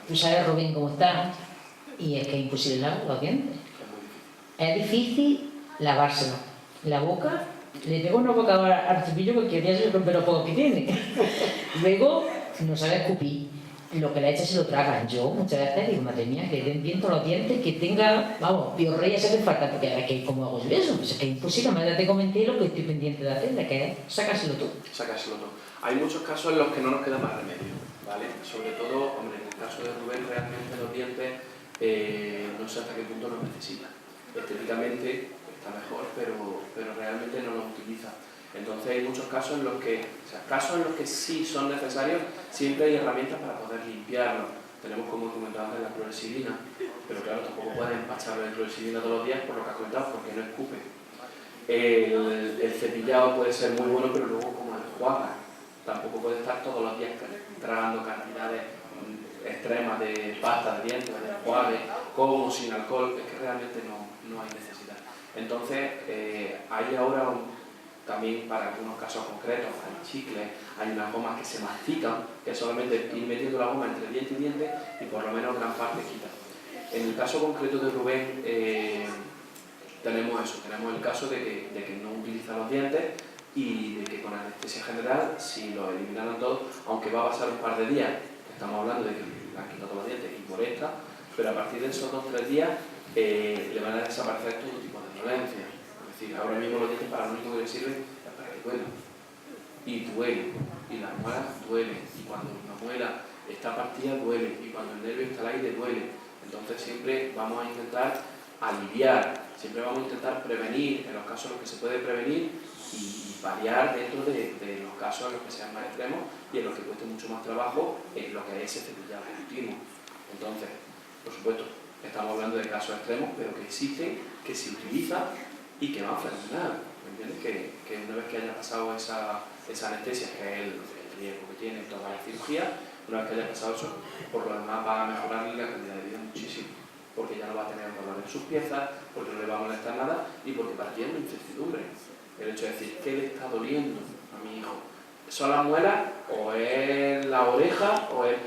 Speaker 7: tú sabes, Rubén, cómo está, y es que es imposible lavar los dientes. Es difícil lavárselo. La boca, le pego una boca al cepillo porque ya se rompe los pocos que tiene. Luego, no sabe escupir. Lo que le echa se lo tragan. Yo muchas veces digo, madre mía, que den bien todos los dientes, que tenga, vamos, piorrea se hace falta, porque ahora que cómo hago yo eso, pues es que es imposible. Además, ya te comenté lo que estoy pendiente de hacerle, que es sacárselo tú.
Speaker 2: Sacárselo todo. Hay muchos casos en los que no nos queda más remedio, ¿vale? Sobre todo, hombre, en el caso de Rubén, realmente los dientes no sé hasta qué punto los necesita. Estéticamente está mejor, pero realmente no los utiliza. Entonces hay muchos casos en los que, sí son necesarios, siempre hay herramientas para poder limpiarlo. Tenemos, como comentaba antes, la clorexidina, pero claro, tampoco puedes empacharlo de clorexidina todos los días por lo que has comentado, porque no escupe. El cepillado puede ser muy bueno, pero luego como enjuaga. Tampoco puede estar todos los días tragando cantidades extremas de pasta de dientes, de enjuague, con o sin alcohol, es que realmente no hay necesidad. Entonces, hay ahora también para algunos casos concretos, hay chicles, hay unas gomas que se mastican, que solamente ir metiendo la goma entre diente y diente y por lo menos gran parte quita. En el caso concreto de Rubén, tenemos eso, tenemos el caso de que no utiliza los dientes y de que con anestesia general, si los eliminaran todos, aunque va a pasar un par de días, estamos hablando de que le han quitado los dientes y molesta, pero a partir de esos 2 o 3 días le van a desaparecer todo tipo de dolencias. Es decir, ahora mismo los dientes para lo único que les sirven es para que duelen. Y duele, y las muelas duelen, y cuando una muela está partida duele, y cuando el nervio está al aire duele. Entonces siempre vamos a intentar aliviar, siempre vamos a intentar prevenir en los casos en los que se puede prevenir y variar dentro de los casos en los que sean más extremos y en los que cueste mucho más trabajo en lo que es ese cepillado continuo. Entonces, por supuesto, estamos hablando de casos extremos, pero que existen, que se utilizan y que van fenomenal. ¿Me entiendes? Que una vez que haya pasado esa anestesia, que es el riesgo que tiene toda la cirugía, una vez que haya pasado eso, por lo demás va a mejorarle la calidad de vida muchísimo, porque ya no va a tener dolor en sus piezas, porque no le va a molestar nada y porque partía de una incertidumbre. El hecho de decir, ¿qué le está doliendo a mi hijo? ¿Son las muelas o es la oreja o es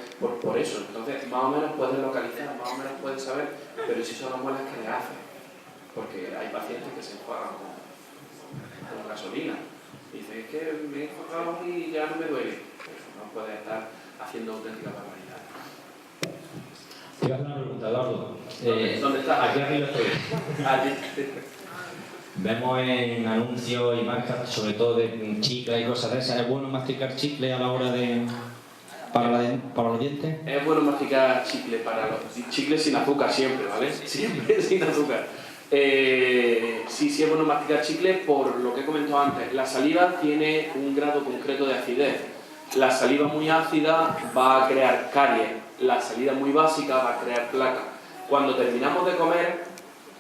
Speaker 2: por eso? Entonces más o menos puedes localizar, más o menos puedes saber, pero si son las muelas, ¿qué le hace? Porque hay pacientes que se enjuagan con gasolina. Dicen, es que me he enjuagado y ya no me duele. Eso no puede estar haciendo auténticas barbaridades.
Speaker 4: Te iba a hacer una pregunta, Eduardo.
Speaker 2: ¿Dónde estás?
Speaker 4: Aquí arriba estoy.
Speaker 2: Allí.
Speaker 4: Vemos en anuncios y marcas, sobre todo de chicles y cosas de esas. ¿Es bueno masticar chicle a la hora de para los dientes?
Speaker 2: Es bueno masticar chicle chicle sin azúcar siempre, ¿vale? Siempre sin azúcar. Sí es bueno masticar chicle por lo que he comentado antes. La saliva tiene un grado concreto de acidez. La saliva muy ácida va a crear caries. La saliva muy básica va a crear placa. Cuando terminamos de comer,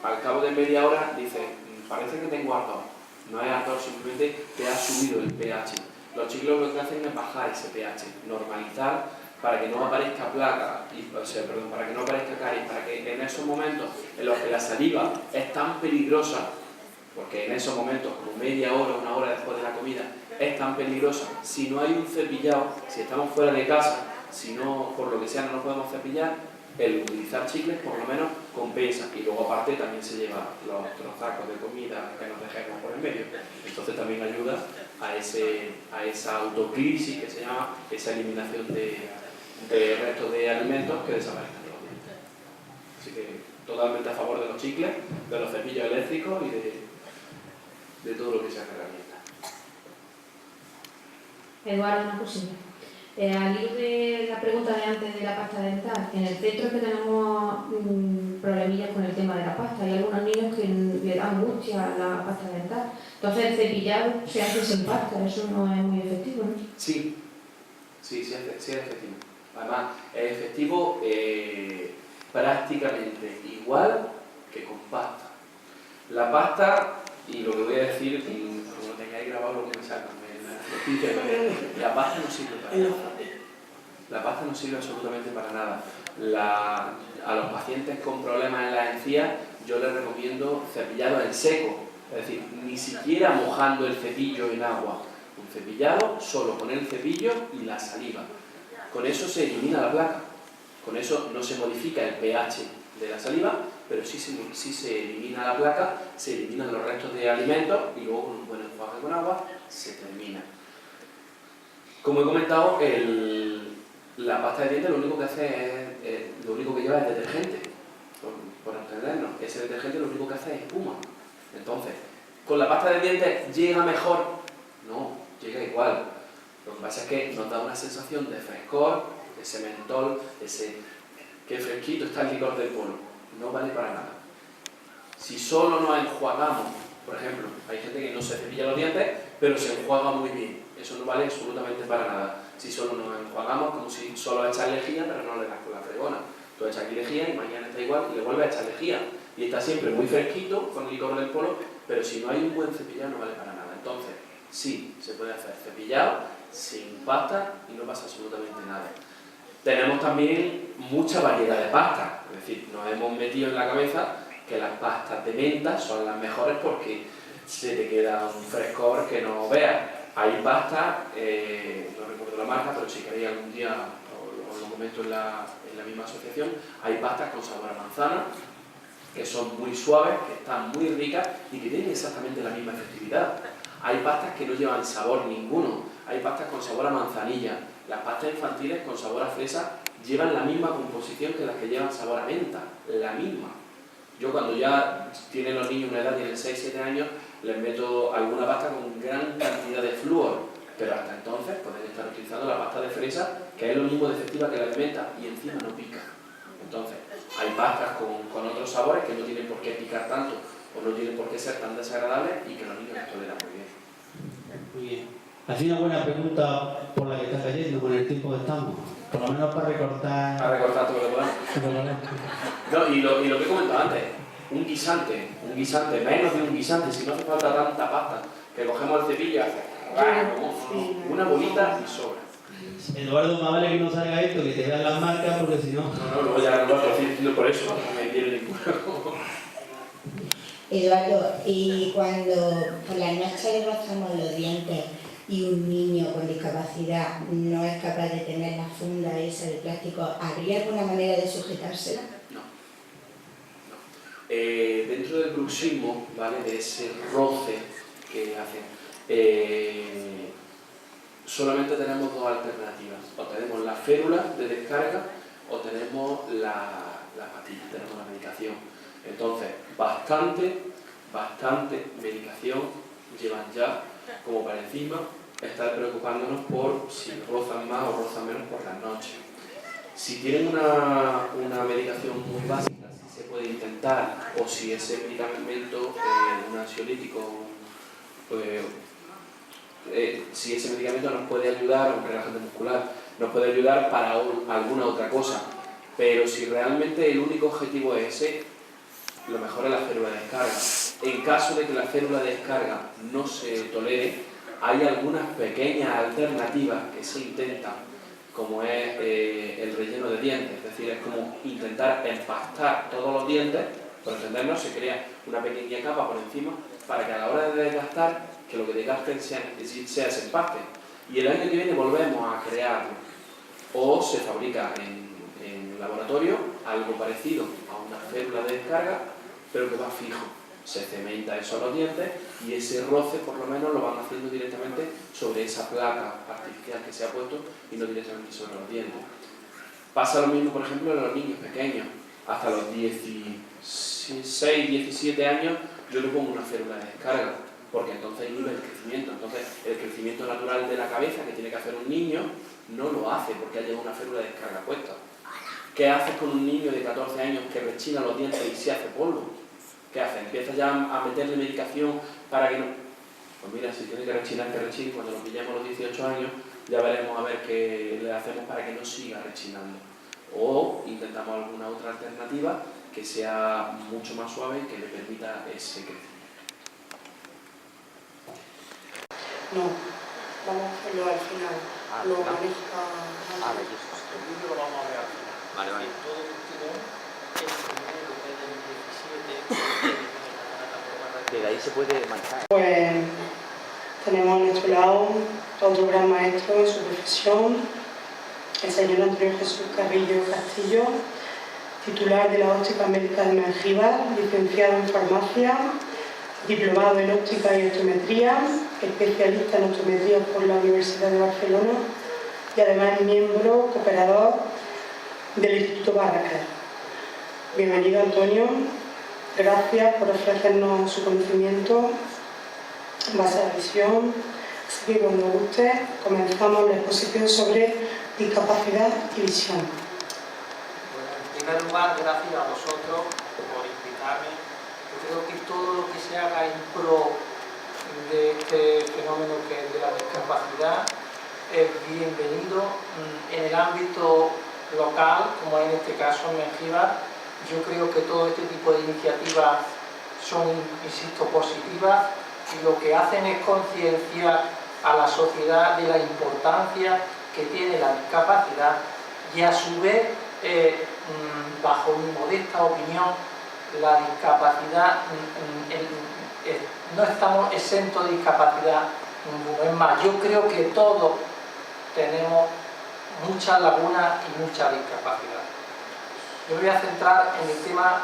Speaker 2: al cabo de media hora, dice, parece que tengo ardor. No es ardor, simplemente te ha subido el pH. Los chicles lo que hacen es bajar ese pH, normalizar para que no aparezca placa, para que no aparezca caries, para que en esos momentos en los que la saliva es tan peligrosa, porque en esos momentos, como media hora, una hora después de la comida, es tan peligrosa, si no hay un cepillado, si estamos fuera de casa, si no, por lo que sea, no nos podemos cepillar, el utilizar chicles por lo menos compensa, y luego aparte también se lleva los trozacos de comida que nos dejemos por el medio, entonces también ayuda a esa autocrisis que se llama, esa eliminación de restos de alimentos que desaparezcan de los dientes. Así que totalmente a favor de los chicles, de los cepillos eléctricos y de todo lo que sea herramienta.
Speaker 5: Eduardo, una cosilla. Al hilo de la pregunta de antes de la pasta dental, en el centro es que tenemos problemillas con el tema de la pasta. Hay algunos niños que le dan angustia a la pasta dental. Entonces el cepillado se hace sin pasta, eso no es muy efectivo, ¿no?
Speaker 2: Sí, sí es efectivo. Además, es efectivo prácticamente igual que con pasta. La pasta, y lo que voy a decir, como lo tengáis grabado, lo que me sacan, la pasta no sirve para nada. La pasta no sirve absolutamente para nada. A los pacientes con problemas en las encías, yo les recomiendo cepillado en seco, es decir, ni siquiera mojando el cepillo en agua. Un cepillado solo con el cepillo y la saliva. Con eso se elimina la placa. Con eso no se modifica el pH de la saliva, pero sí se elimina la placa, se eliminan los restos de alimentos y luego con un buen enjuague con agua se termina. Como he comentado, la pasta de dientes lo único que hace lo único que lleva es detergente, por entendernos. Ese detergente lo único que hace es espuma. Entonces, ¿con la pasta de dientes llega mejor? No, llega igual. Lo que pasa es que nos da una sensación de frescor, ese mentol, qué fresquito está el licor del polo. No vale para nada. Si solo nos enjuagamos, por ejemplo, hay gente que no se cepilla los dientes, pero se enjuaga muy bien. Eso no vale absolutamente para nada. Si solo nos enjuagamos, como si solo echas lejía, pero no le das con la fregona. Tú echas aquí lejía y mañana está igual y le vuelves a echar lejía. Y está siempre muy fresquito con el licor del polo, pero si no hay un buen cepillado no vale para nada. Entonces, sí, se puede hacer cepillado sin pasta y no pasa absolutamente nada. Tenemos también mucha variedad de pastas, es decir, nos hemos metido en la cabeza que las pastas de menta son las mejores porque se te queda un frescor que no veas. Hay pastas, no recuerdo la marca, pero si queréis algún día os lo comento en la misma asociación, hay pastas con sabor a manzana, que son muy suaves, que están muy ricas y que tienen exactamente la misma efectividad. Hay pastas que no llevan sabor ninguno, hay pastas con sabor a manzanilla. Las pastas infantiles con sabor a fresa llevan la misma composición que las que llevan sabor a menta, la misma. Yo cuando ya tienen los niños una edad, tienen 6-7 años, les meto alguna pasta con gran cantidad de flúor, pero hasta entonces pueden estar utilizando la pasta de fresa, que es lo mismo de efectiva que la de menta, y encima no pica. Entonces, hay pastas con otros sabores que no tienen por qué picar tanto, o no tienen por qué ser tan desagradables, y que los niños les toleran muy bien.
Speaker 8: Muy bien. Ha sido una buena pregunta por la que está cayendo con el tiempo que estamos. Por lo menos para recortar...
Speaker 2: Para recortar todo lo que podamos. No, y lo que he comentado antes, un guisante, menos de un guisante, si no hace falta tanta pasta, que cogemos el cepillo y hace una bolita y sobra.
Speaker 8: Eduardo, más vale que no salga esto, que te vean las marcas, porque si no...
Speaker 2: No, luego ya no lo estoy diciendo por eso, no me quiere ninguna.
Speaker 9: Eduardo, y cuando por la noche le rozamos los dientes y un niño con discapacidad no es capaz de tener la funda esa de plástico, ¿habría alguna manera de sujetársela?
Speaker 2: No. Dentro del bruxismo, ¿vale?, de ese roce que hacen, solamente tenemos dos alternativas. O tenemos la férula de descarga o tenemos la pastilla, tenemos la medicación. Entonces, bastante medicación llevan ya, como para encima estar preocupándonos por si rozan más o rozan menos por las noches. Si tienen una medicación muy básica, si se puede intentar, o si ese medicamento, un ansiolítico, si ese medicamento nos puede ayudar, un relajante muscular, nos puede ayudar para alguna otra cosa. Pero si realmente el único objetivo es ese, lo mejor es la férula de descarga. En caso de que la férula de descarga no se tolere, hay algunas pequeñas alternativas que se intentan, como es el relleno de dientes, es decir, es como intentar empastar todos los dientes, por entendernos, se crea una pequeña capa por encima para que a la hora de desgastar, que lo que desgasten sea ese empaste. Y el año que viene volvemos a crearlo. O se fabrica en laboratorio algo parecido a una férula de descarga, pero que va fijo. Se cementa eso a los dientes y ese roce por lo menos lo van haciendo directamente sobre esa placa artificial que se ha puesto y no directamente sobre los dientes. Pasa lo mismo, por ejemplo, en los niños pequeños. Hasta los 16, 17 años yo le pongo una férula de descarga, porque entonces inhibe el crecimiento. Entonces, el crecimiento natural de la cabeza que tiene que hacer un niño no lo hace porque haya una férula de descarga puesta. ¿Qué haces con un niño de 14 años que rechina los dientes y se hace polvo? ¿Qué haces? ¿Empiezas ya a meterle medicación para que no...? Pues mira, si tiene que rechine, cuando lo pillemos a los 18 años, ya veremos a ver qué le hacemos para que no siga rechinando. O intentamos alguna otra alternativa que sea mucho más suave y que le permita ese crecimiento.
Speaker 1: No, vamos a hacerlo al final. Lo maneja...
Speaker 3: El vídeo lo vamos a ver al final.
Speaker 10: Vale, vale.
Speaker 3: Todo el tirón, el primero que es del 17,
Speaker 10: Desde ahí se puede manejar.
Speaker 1: Pues tenemos a nuestro lado otro gran maestro en su profesión, el señor Antonio Jesús Carrillo Castillo, titular de la óptica médica de Mengíbar, licenciado en farmacia, diplomado en óptica y optometría, especialista en optometría por la Universidad de Barcelona y además miembro cooperador del Instituto Barraquer. Bienvenido, Antonio. Gracias por ofrecernos su conocimiento en base a la visión. Así que cuando guste comenzamos la exposición sobre discapacidad y visión.
Speaker 11: Bueno, en primer lugar, gracias a vosotros por invitarme. Yo creo que todo lo que se haga en pro de este fenómeno que es de la discapacidad es bienvenido en el ámbito local, como en este caso en Mengíbar. Yo creo que todo este tipo de iniciativas son, insisto, positivas y lo que hacen es concienciar a la sociedad de la importancia que tiene la discapacidad y a su vez, bajo mi modesta opinión, la discapacidad, no estamos exentos de discapacidad ninguna. Es más, yo creo que todos tenemos muchas lagunas y mucha discapacidad. Yo me voy a centrar en el tema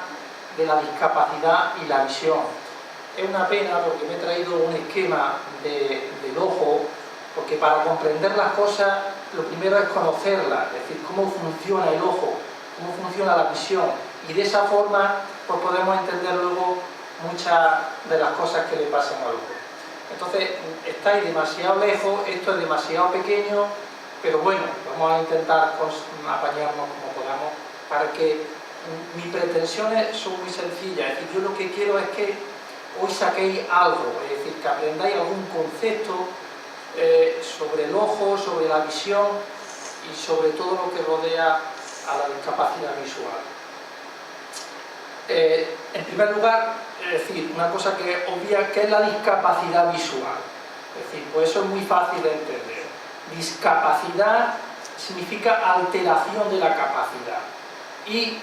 Speaker 11: de la discapacidad y la visión. Es una pena porque me he traído un esquema del ojo, porque para comprender las cosas lo primero es conocerlas, es decir, cómo funciona el ojo, cómo funciona la visión, y de esa forma pues podemos entender luego muchas de las cosas que le pasan al ojo. Entonces, estáis demasiado lejos, esto es demasiado pequeño, pero bueno, vamos a intentar apañarnos como podamos para que mis pretensiones son muy sencillas. Es decir, yo lo que quiero es que hoy saquéis algo, es decir, que aprendáis algún concepto sobre el ojo, sobre la visión y sobre todo lo que rodea a la discapacidad visual. En primer lugar, es decir, una cosa que es obvia, que es la discapacidad visual. Es decir, pues eso es muy fácil de entender. Discapacidad significa alteración de la capacidad y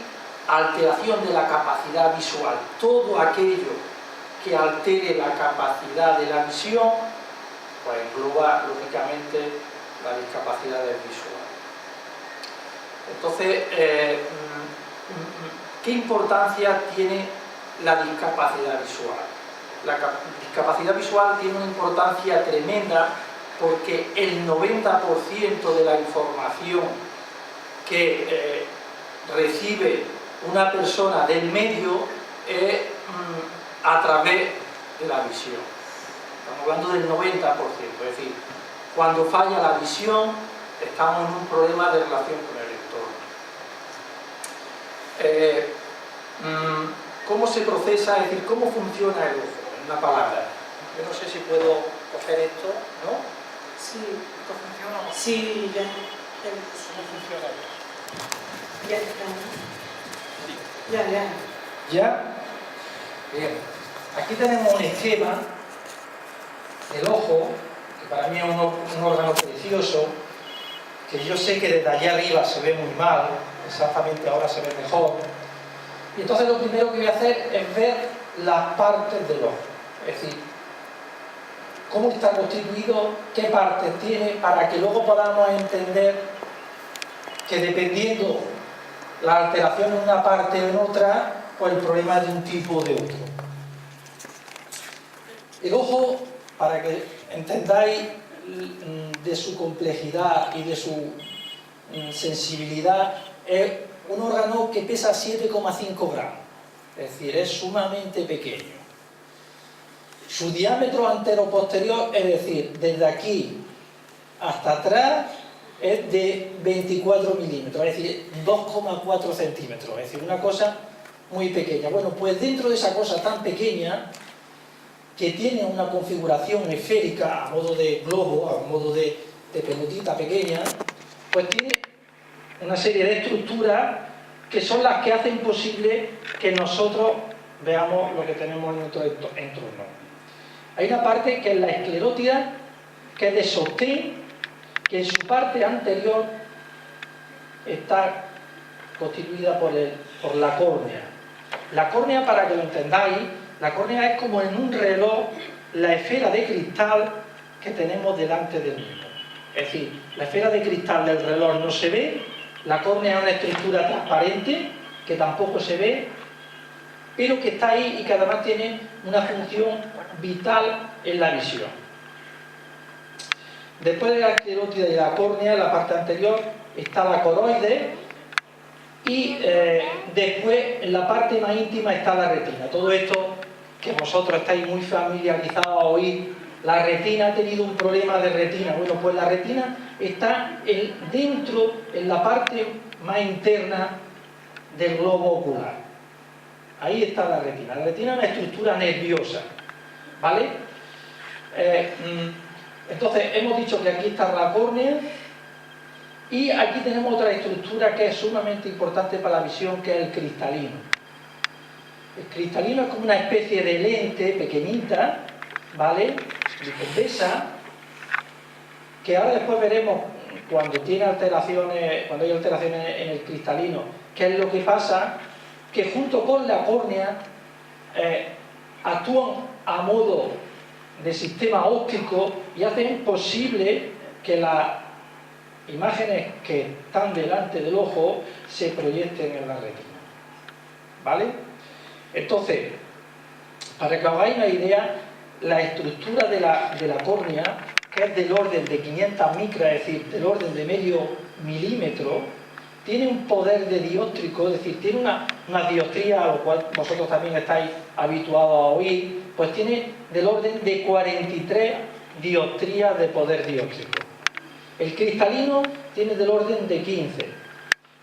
Speaker 11: alteración de la capacidad visual. Todo aquello que altere la capacidad de la visión, pues engloba lógicamente la discapacidad visual. Entonces, ¿qué importancia tiene la discapacidad visual? La discapacidad visual tiene una importancia tremenda porque el 90% de la información que recibe una persona del medio es a través de la visión. Estamos hablando del 90%, es decir, cuando falla la visión estamos en un problema de relación con el entorno. ¿Cómo se procesa? Es decir, ¿cómo funciona el ojo? En una palabra. Yo no sé si puedo coger esto, ¿no?
Speaker 1: Sí.
Speaker 11: ¿Esto funciona o no?
Speaker 1: Sí, ya.
Speaker 11: ¿Cómo funciona esto?
Speaker 1: Ya está. Ya.
Speaker 11: ¿Ya? Bien. Aquí tenemos un esquema del ojo, que para mí es un órgano precioso, que yo sé que desde allá arriba se ve muy mal, exactamente ahora se ve mejor. Y entonces lo primero que voy a hacer es ver las partes del ojo, es decir, cómo está constituido, qué partes tiene, para que luego podamos entender que dependiendo la alteración en una parte o en otra, pues el problema es de un tipo o de otro. El ojo, para que entendáis de su complejidad y de su sensibilidad, es un órgano que pesa 7,5 gramos, es decir, es sumamente pequeño. Su diámetro antero-posterior, es decir, desde aquí hasta atrás, es de 24 milímetros, es decir, 2,4 centímetros, es decir, una cosa muy pequeña. Bueno, pues dentro de esa cosa tan pequeña, que tiene una configuración esférica a modo de globo, a modo de pelotita pequeña, pues tiene una serie de estructuras que son las que hacen posible que nosotros veamos lo que tenemos en nuestro entorno. Hay una parte que es la esclerótida, que es de sostén, que en su parte anterior está constituida por la córnea. La córnea, para que lo entendáis, la córnea es como en un reloj la esfera de cristal que tenemos delante del mismo. Es decir, la esfera de cristal del reloj no se ve, la córnea es una estructura transparente que tampoco se ve, pero que está ahí y que además tiene una función vital en la visión. Después de la esclerótida y la córnea, en la parte anterior está la coroide y después en la parte más íntima está la retina. Todo esto que vosotros estáis muy familiarizados a oír, la retina ha tenido un problema de retina. Bueno, pues la retina está dentro, en la parte más interna del globo ocular. Ahí está la retina. La retina es una estructura nerviosa, ¿vale? Entonces, hemos dicho que aquí está la córnea y aquí tenemos otra estructura que es sumamente importante para la visión, que es el cristalino. El cristalino es como una especie de lente pequeñita, ¿vale? Convexa, que ahora después veremos cuando hay alteraciones en el cristalino, qué es lo que pasa, que junto con la córnea actúan a modo de sistema óptico y hacen posible que las imágenes que están delante del ojo se proyecten en la retina, ¿vale? Entonces, para que os hagáis una idea, la estructura de la córnea, que es del orden de 500 micras, es decir, del orden de medio milímetro, tiene un poder de dióptrico, es decir, tiene una dioptría, a lo cual vosotros también estáis habituados a oír, pues tiene del orden de 43 dioptrías de poder dióptrico. El cristalino tiene del orden de 15.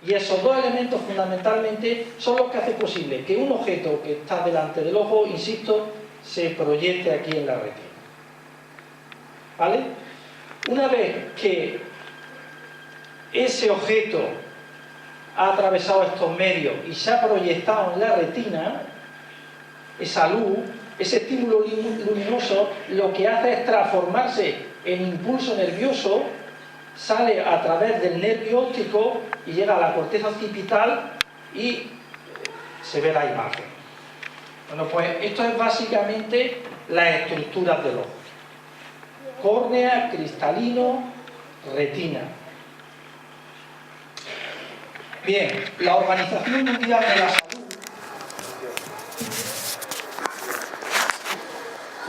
Speaker 11: Y esos dos elementos fundamentalmente son los que hacen posible que un objeto que está delante del ojo, insisto, se proyecte aquí en la retina. ¿Vale? Una vez que ese objeto ha atravesado estos medios y se ha proyectado en la retina, esa luz, ese estímulo luminoso, lo que hace es transformarse en impulso nervioso, sale a través del nervio óptico y llega a la corteza occipital y se ve la imagen. Bueno, pues esto es básicamente las estructuras del ojo. Córnea, cristalino, retina. Bien, la Organización Mundial de la Salud.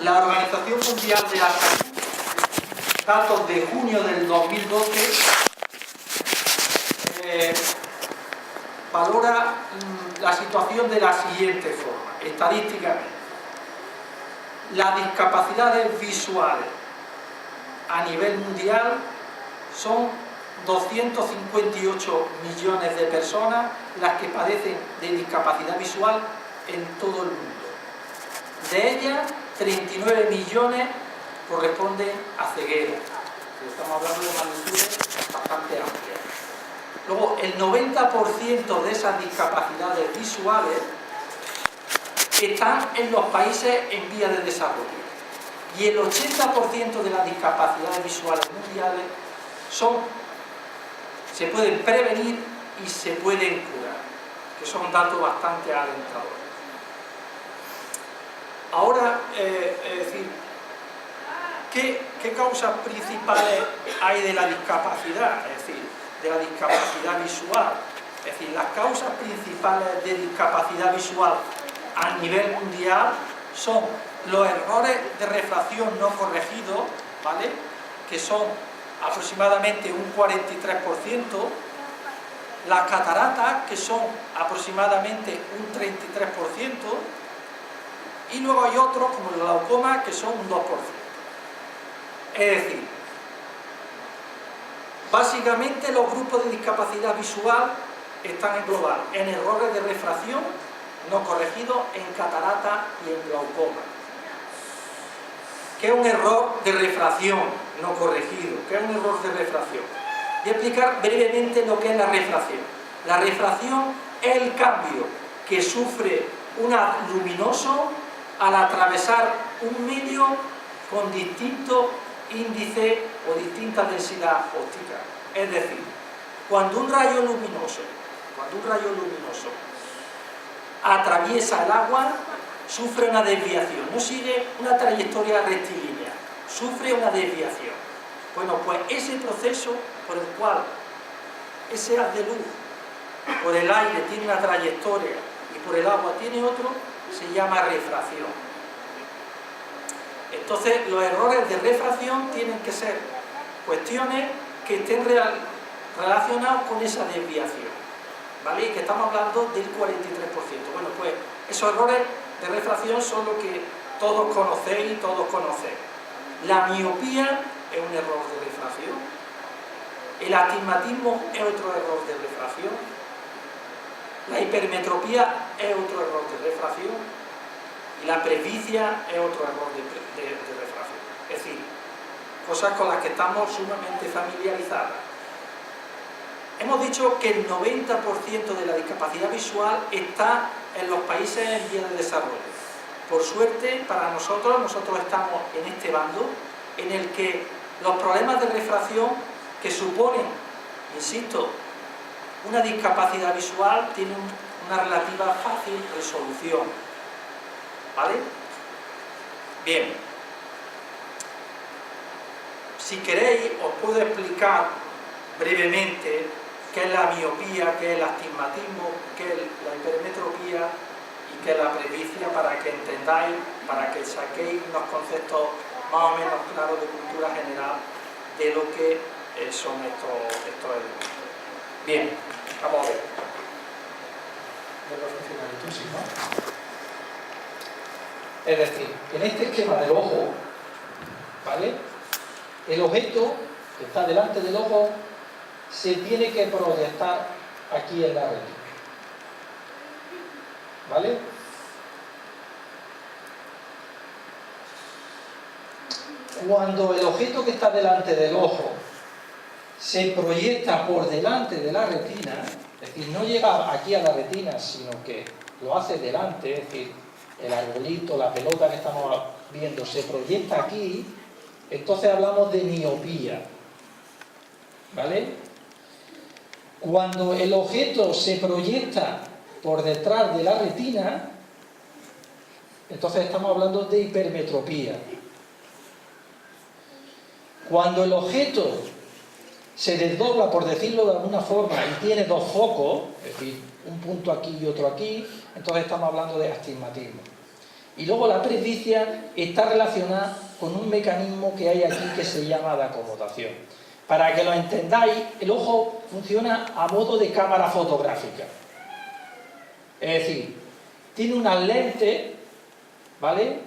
Speaker 11: La Organización Mundial de la Salud, datos de junio del 2012, valora la situación de la siguiente forma, estadísticamente. Las discapacidades visuales a nivel mundial son 258 millones de personas las que padecen de discapacidad visual en todo el mundo. De ellas, 39 millones corresponden a ceguera. Estamos hablando de magnitudes bastante amplias. Luego, el 90% de esas discapacidades visuales están en los países en vías de desarrollo. Y el 80% de las discapacidades visuales mundiales se pueden prevenir y se pueden curar, que son datos bastante alentadores. Ahora, es decir, ¿qué causas principales hay de la discapacidad? Es decir, de la discapacidad visual. Es decir, las causas principales de discapacidad visual a nivel mundial son los errores de refracción no corregidos, ¿vale?, que son aproximadamente un 43%, las cataratas, que son aproximadamente un 33%, y luego hay otros, como el glaucoma, que son un 2%. Es decir, Básicamente los grupos de discapacidad visual están englobados en errores de refracción no corregidos, en catarata y en glaucoma. ¿Qué es un error de refracción no corregido? ¿Qué es un error de refracción? Voy a explicar brevemente lo que es la refracción. La refracción es el cambio que sufre un haz luminoso al atravesar un medio con distinto índice o distinta densidad óptica. Es decir, cuando un rayo luminoso atraviesa el agua, sufre una desviación, no sigue una trayectoria rectilínea, sufre una desviación. Bueno, pues ese proceso por el cual ese haz de luz por el aire tiene una trayectoria y por el agua tiene otro, se llama refracción. Entonces, los errores de refracción tienen que ser cuestiones que estén relacionadas con esa desviación, ¿vale? Y que estamos hablando del 43%. Bueno, pues esos errores de refracción son los que todos conocéis y todos conocéis. La miopía es un error de refracción, el astigmatismo es otro error de refracción, la hipermetropía es otro error de refracción y la presbicia es otro error de refracción. Es decir, cosas con las que estamos sumamente familiarizadas. Hemos dicho que el 90% de la discapacidad visual está en los países en vías de desarrollo. Por suerte, para nosotros estamos en este bando en el que los problemas de refracción que suponen, insisto, una discapacidad visual tienen una relativa fácil resolución. ¿Vale? Bien. Si queréis, os puedo explicar brevemente qué es la miopía, qué es el astigmatismo, qué es la hipermetropía y qué es la presbicia, para que entendáis, para que saquéis unos conceptos más o menos claros de cultura general de lo que son estos elementos. Bien, vamos a ver. Es decir, en este esquema del ojo, ¿vale? El objeto que está delante del ojo se tiene que proyectar aquí en la retina, ¿vale? Cuando el objeto que está delante del ojo se proyecta por delante de la retina, es decir, no llega aquí a la retina, sino que lo hace delante, es decir, el arbolito, la pelota que estamos viendo se proyecta aquí, entonces hablamos de miopía, ¿vale? Cuando el objeto se proyecta por detrás de la retina, entonces estamos hablando de hipermetropía. Cuando el objeto se desdobla, por decirlo de alguna forma, y tiene dos focos, es decir, un punto aquí y otro aquí, entonces estamos hablando de astigmatismo. Y luego la presbicia está relacionada con un mecanismo que hay aquí que se llama de acomodación. Para que lo entendáis, el ojo funciona a modo de cámara fotográfica. Es decir, tiene unas lentes, ¿vale?,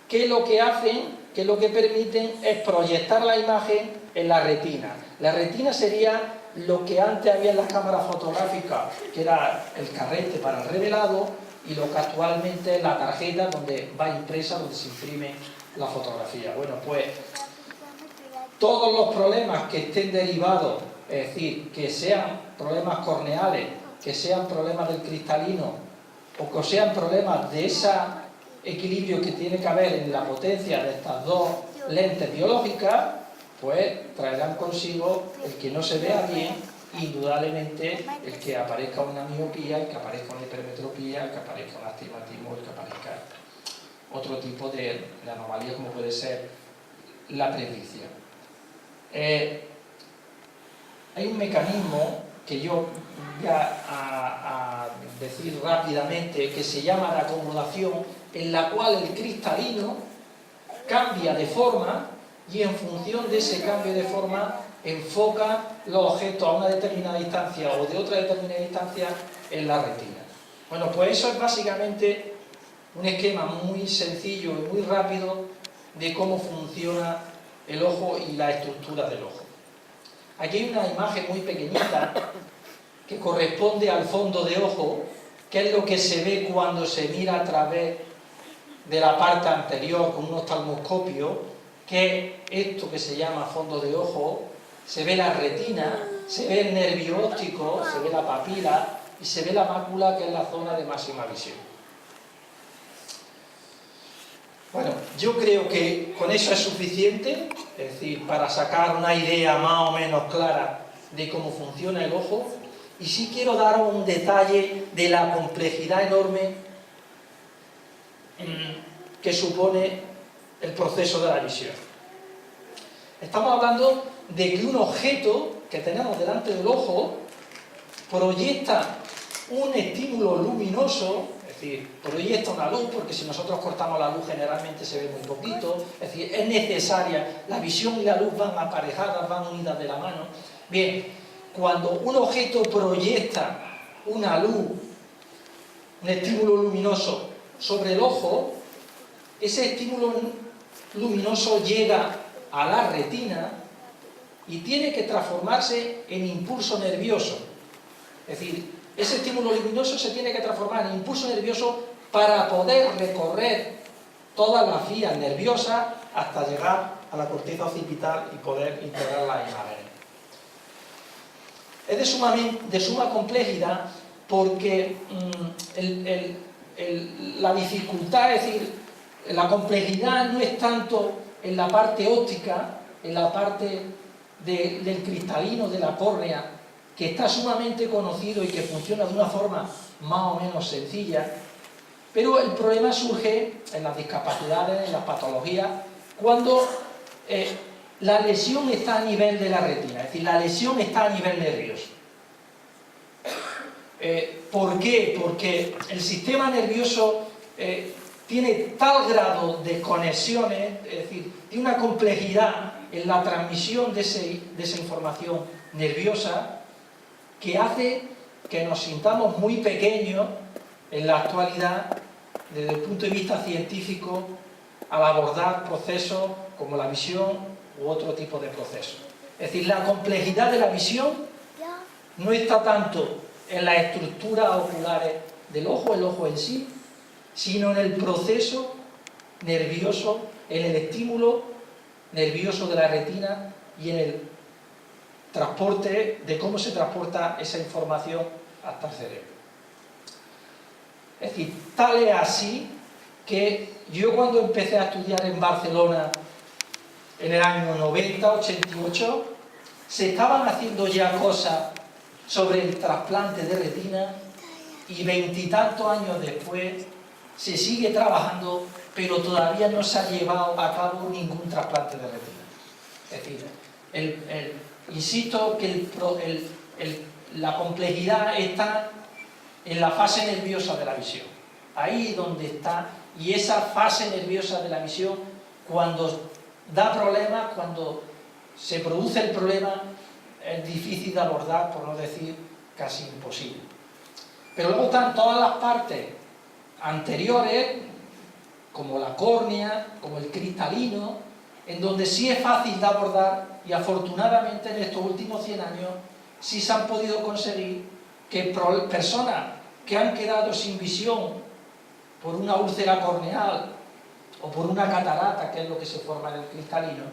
Speaker 11: que lo que hacen, que lo que permiten es proyectar la imagen en la retina. La retina sería lo que antes había en las cámaras fotográficas, que era el carrete para el revelado, y lo que actualmente es la tarjeta donde va impresa, donde se imprime la fotografía. Bueno, pues todos los problemas que estén derivados, es decir, que sean problemas corneales, que sean problemas del cristalino, o que sean problemas de ese equilibrio que tiene que haber en la potencia de estas dos lentes biológicas, pues traerán consigo el que no se vea bien, indudablemente el que aparezca una miopía, el que aparezca una hipermetropía, el que aparezca un astigmatismo, el que aparezca otro tipo de anomalía como puede ser la presbicia. Hay un mecanismo que yo voy a decir rápidamente, que se llama de acomodación, en la cual el cristalino cambia de forma y en función de ese cambio de forma enfoca los objetos a una determinada distancia o de otra determinada distancia en la retina. Bueno, pues eso es básicamente un esquema muy sencillo y muy rápido de cómo funciona el ojo y la estructura del ojo. Aquí hay una imagen muy pequeñita que corresponde al fondo de ojo, que es lo que se ve cuando se mira a través de la parte anterior con un oftalmoscopio, que es esto que se llama fondo de ojo. Se ve la retina, se ve el nervio óptico, se ve la papila y se ve la mácula, que es la zona de máxima visión. Bueno, yo creo que con eso es suficiente, es decir, para sacar una idea más o menos clara de cómo funciona el ojo. Y sí quiero dar un detalle de la complejidad enorme que supone el proceso de la visión. Estamos hablando de que un objeto que tenemos delante del ojo proyecta un estímulo luminoso, es decir, proyecta una luz, porque si nosotros cortamos la luz generalmente se ve muy poquito, es decir, es necesaria, la visión y la luz van aparejadas, van unidas de la mano. Bien, cuando un objeto proyecta una luz, un estímulo luminoso sobre el ojo, ese estímulo luminoso llega a la retina y tiene que transformarse en impulso nervioso. Es decir, ese estímulo luminoso se tiene que transformar en impulso nervioso para poder recorrer todas las vías nerviosas hasta llegar a la corteza occipital y poder integrar las imágenes. Es de suma complejidad porque la dificultad, es decir, la complejidad no es tanto en la parte óptica, en la parte del cristalino de la córnea, que está sumamente conocido y que funciona de una forma más o menos sencilla, pero el problema surge en las discapacidades, en las patologías, cuando la lesión está a nivel de la retina, es decir, la lesión está a nivel nervioso. ¿Por qué? Porque el sistema nervioso tiene tal grado de conexiones, es decir, tiene una complejidad en la transmisión de esa información nerviosa, que hace que nos sintamos muy pequeños en la actualidad desde el punto de vista científico al abordar procesos como la visión u otro tipo de procesos. Es decir, la complejidad de la visión no está tanto en las estructuras oculares del ojo, el ojo en sí, sino en el proceso nervioso, en el estímulo nervioso de la retina y en el transporte, de cómo se transporta esa información hasta el cerebro. Es decir, tal es así que yo cuando empecé a estudiar en Barcelona en el año 90, 88, se estaban haciendo ya cosas sobre el trasplante de retina y 20 y tantos años después se sigue trabajando, pero todavía no se ha llevado a cabo ningún trasplante de retina. Es decir, insisto que la complejidad está en la fase nerviosa de la visión. Ahí donde está, y esa fase nerviosa de la visión, cuando da problemas, cuando se produce el problema, es difícil de abordar, por no decir casi imposible. Pero luego están todas las partes anteriores, como la córnea, como el cristalino, en donde sí es fácil de abordar, y afortunadamente en estos últimos 100 años sí se han podido conseguir que personas que han quedado sin visión por una úlcera corneal o por una catarata, que es lo que se forma en el cristalino,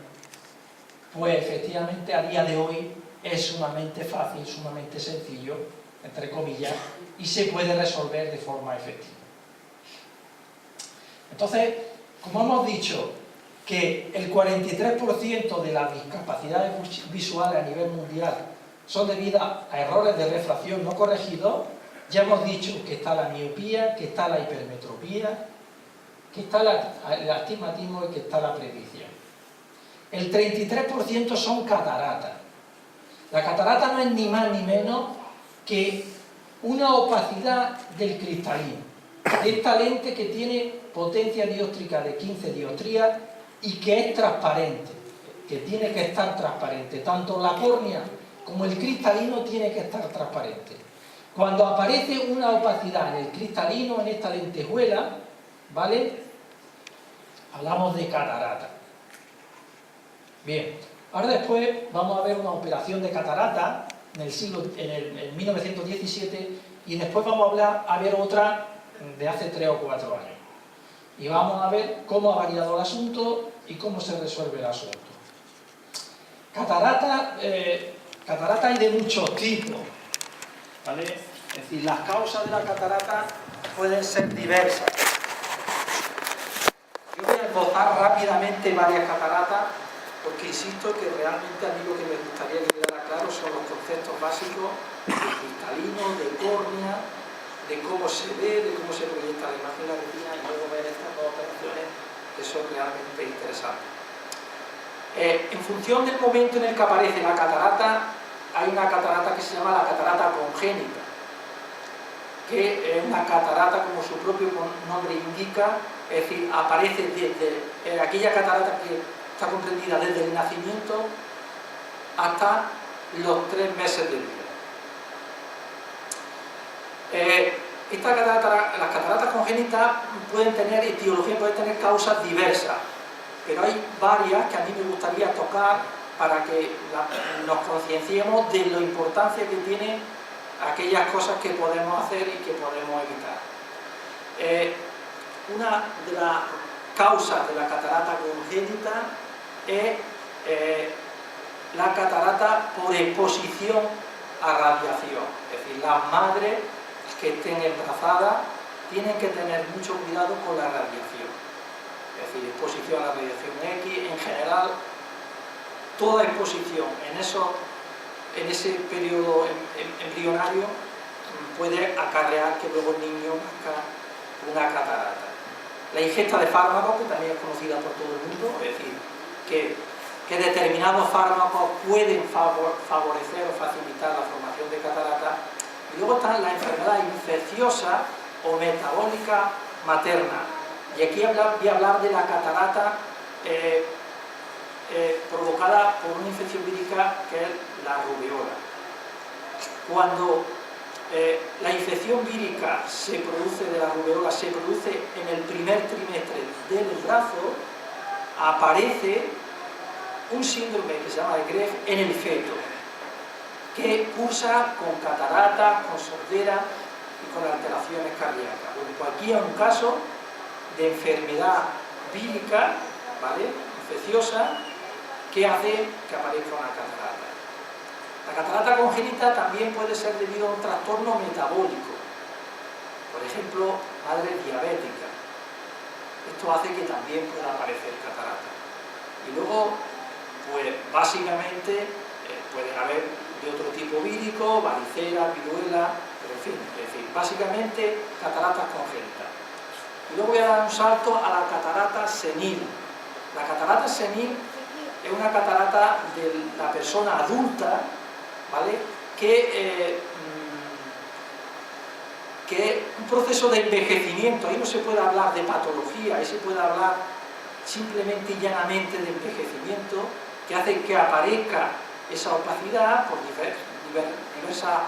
Speaker 11: pues efectivamente a día de hoy es sumamente fácil, sumamente sencillo, entre comillas, y se puede resolver de forma efectiva. Entonces, como hemos dicho, que el 43% de las discapacidades visuales a nivel mundial son debidas a errores de refracción no corregidos, ya hemos dicho que está la miopía, que está la hipermetropía, que está el astigmatismo y que está la presbicia. El 33% son cataratas. La catarata no es ni más ni menos que una opacidad del cristalino, de esta lente que tiene potencia dióptrica de 15 dioptrías y que es transparente, que tiene que estar transparente. Tanto la córnea como el cristalino tiene que estar transparente. Cuando aparece una opacidad en el cristalino, en esta lentejuela, ¿vale? Hablamos de catarata. Bien, Ahora después vamos a ver una operación de catarata en 1917 y después vamos a ver otra de hace 3 o 4 años. Y vamos a ver cómo ha variado el asunto y cómo se resuelve el asunto. Catarata hay de muchos tipos, ¿vale? Es decir, las causas de la catarata pueden ser diversas. Yo voy a esbozar rápidamente varias cataratas, porque insisto que realmente a mí lo que me gustaría que quedara claro son los conceptos básicos de cristalino, de córnea, de cómo se ve, de cómo se proyecta la imagen en la retina y luego ver estas dos operaciones que son realmente interesantes. En función del momento en el que aparece la catarata, hay una catarata que se llama la catarata congénita, que es una catarata, como su propio nombre indica, es decir, aparece desde aquella catarata que está comprendida desde el nacimiento hasta los 3 meses de vida. Las cataratas congénitas pueden tener etiología, pueden tener causas diversas, pero hay varias que a mí me gustaría tocar para que nos concienciemos de la importancia que tienen aquellas cosas que podemos hacer y que podemos evitar. Una de las causas de la catarata congénita es la catarata por exposición a radiación. Es decir, las madres que estén embarazadas tienen que tener mucho cuidado con la radiación. Es decir, exposición a la radiación X, en general, toda exposición en ese periodo embrionario puede acarrear que luego el niño nazca una catarata. La ingesta de fármacos, que también es conocida por todo el mundo, es decir, que determinados fármacos pueden favorecer o facilitar la formación de catarata. Y luego está la enfermedad infecciosa o metabólica materna. Y aquí voy a hablar de la catarata provocada por una infección vírica que es la rubeola. Cuando la infección vírica se produce de la rubeola, se produce en el primer trimestre del embarazo, aparece un síndrome que se llama de Greve en el feto, que cursa con catarata, con sordera y con alteraciones cardíacas. En cualquier caso de enfermedad vírica, ¿vale?, infecciosa, que hace que aparezca una catarata. La catarata congénita también puede ser debido a un trastorno metabólico, por ejemplo, madre diabética. Esto hace que también pueda aparecer catarata. Y luego, pues básicamente pueden haber de otro tipo vírico, varicela, viruela, pero en fin, es decir, básicamente cataratas congénitas. Y luego voy a dar un salto a la catarata senil. La catarata senil es una catarata de la persona adulta, ¿vale?, que es un proceso de envejecimiento. Ahí no se puede hablar de patología, ahí se puede hablar simplemente y llanamente de envejecimiento, que hace que aparezca esa opacidad por diversas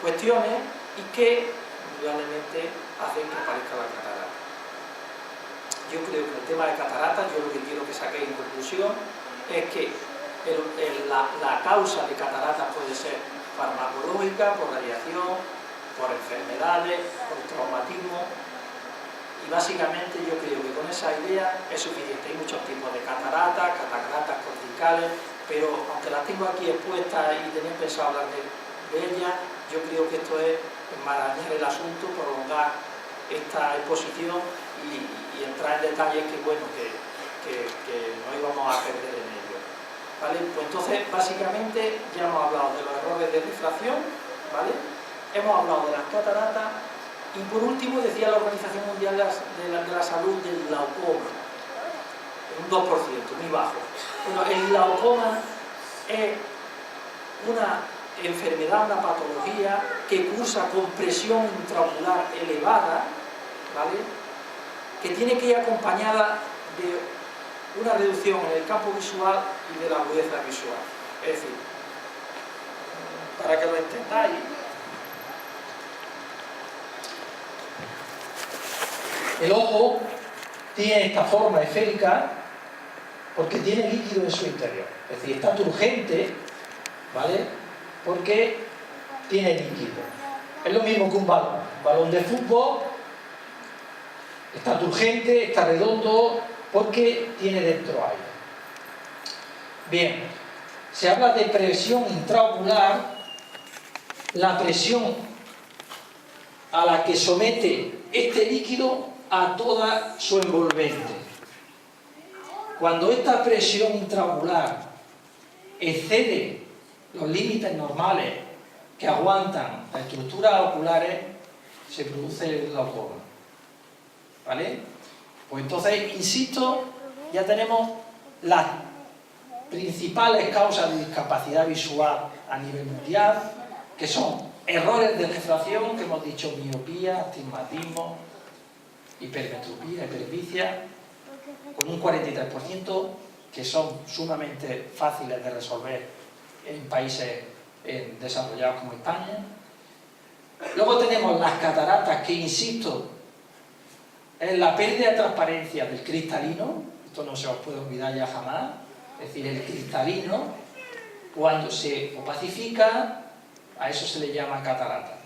Speaker 11: cuestiones y que indudablemente hacen que aparezca la catarata. Yo creo que el tema de catarata, yo lo que quiero que saquéis en conclusión es que la causa de catarata puede ser farmacológica, por radiación, por enfermedades, por traumatismo, y básicamente yo creo que con esa idea es suficiente. Hay muchos tipos de cataratas corticales, pero aunque las tengo aquí expuestas y tenía pensado hablar de ellas, yo creo que esto es enmarañar el asunto, prolongar esta exposición y entrar en detalles que, bueno, que no íbamos a perder en ello, ¿vale? Pues entonces, básicamente, ya hemos hablado de los errores de difracción, ¿vale?, hemos hablado de las cataratas y, por último, decía la Organización Mundial de la Salud del glaucoma, un 2%, muy bajo. Bueno, el glaucoma es una enfermedad, una patología que cursa con presión intraocular elevada, ¿vale?, que tiene que ir acompañada de una reducción en el campo visual y de la agudeza visual. Es decir, para que lo entendáis, el ojo tiene esta forma esférica porque tiene líquido en su interior. Es decir, está turgente, ¿vale? Porque tiene líquido. Es lo mismo que un balón. Un balón de fútbol está turgente, está redondo, porque tiene dentro aire. Bien, se habla de presión intraocular, la presión a la que somete este líquido a toda su envolvente. Cuando esta presión intraocular excede los límites normales que aguantan las estructuras oculares, se produce el glaucoma. ¿Vale? Pues entonces, insisto, ya tenemos las principales causas de discapacidad visual a nivel mundial, que son errores de refracción, que hemos dicho miopía, astigmatismo, hipermetropía, hiperpicia, con un 43%, que son sumamente fáciles de resolver en países desarrollados como España. Luego tenemos las cataratas, que insisto, es la pérdida de transparencia del cristalino, esto no se os puede olvidar ya jamás, es decir, el cristalino, cuando se opacifica, a eso se le llama catarata.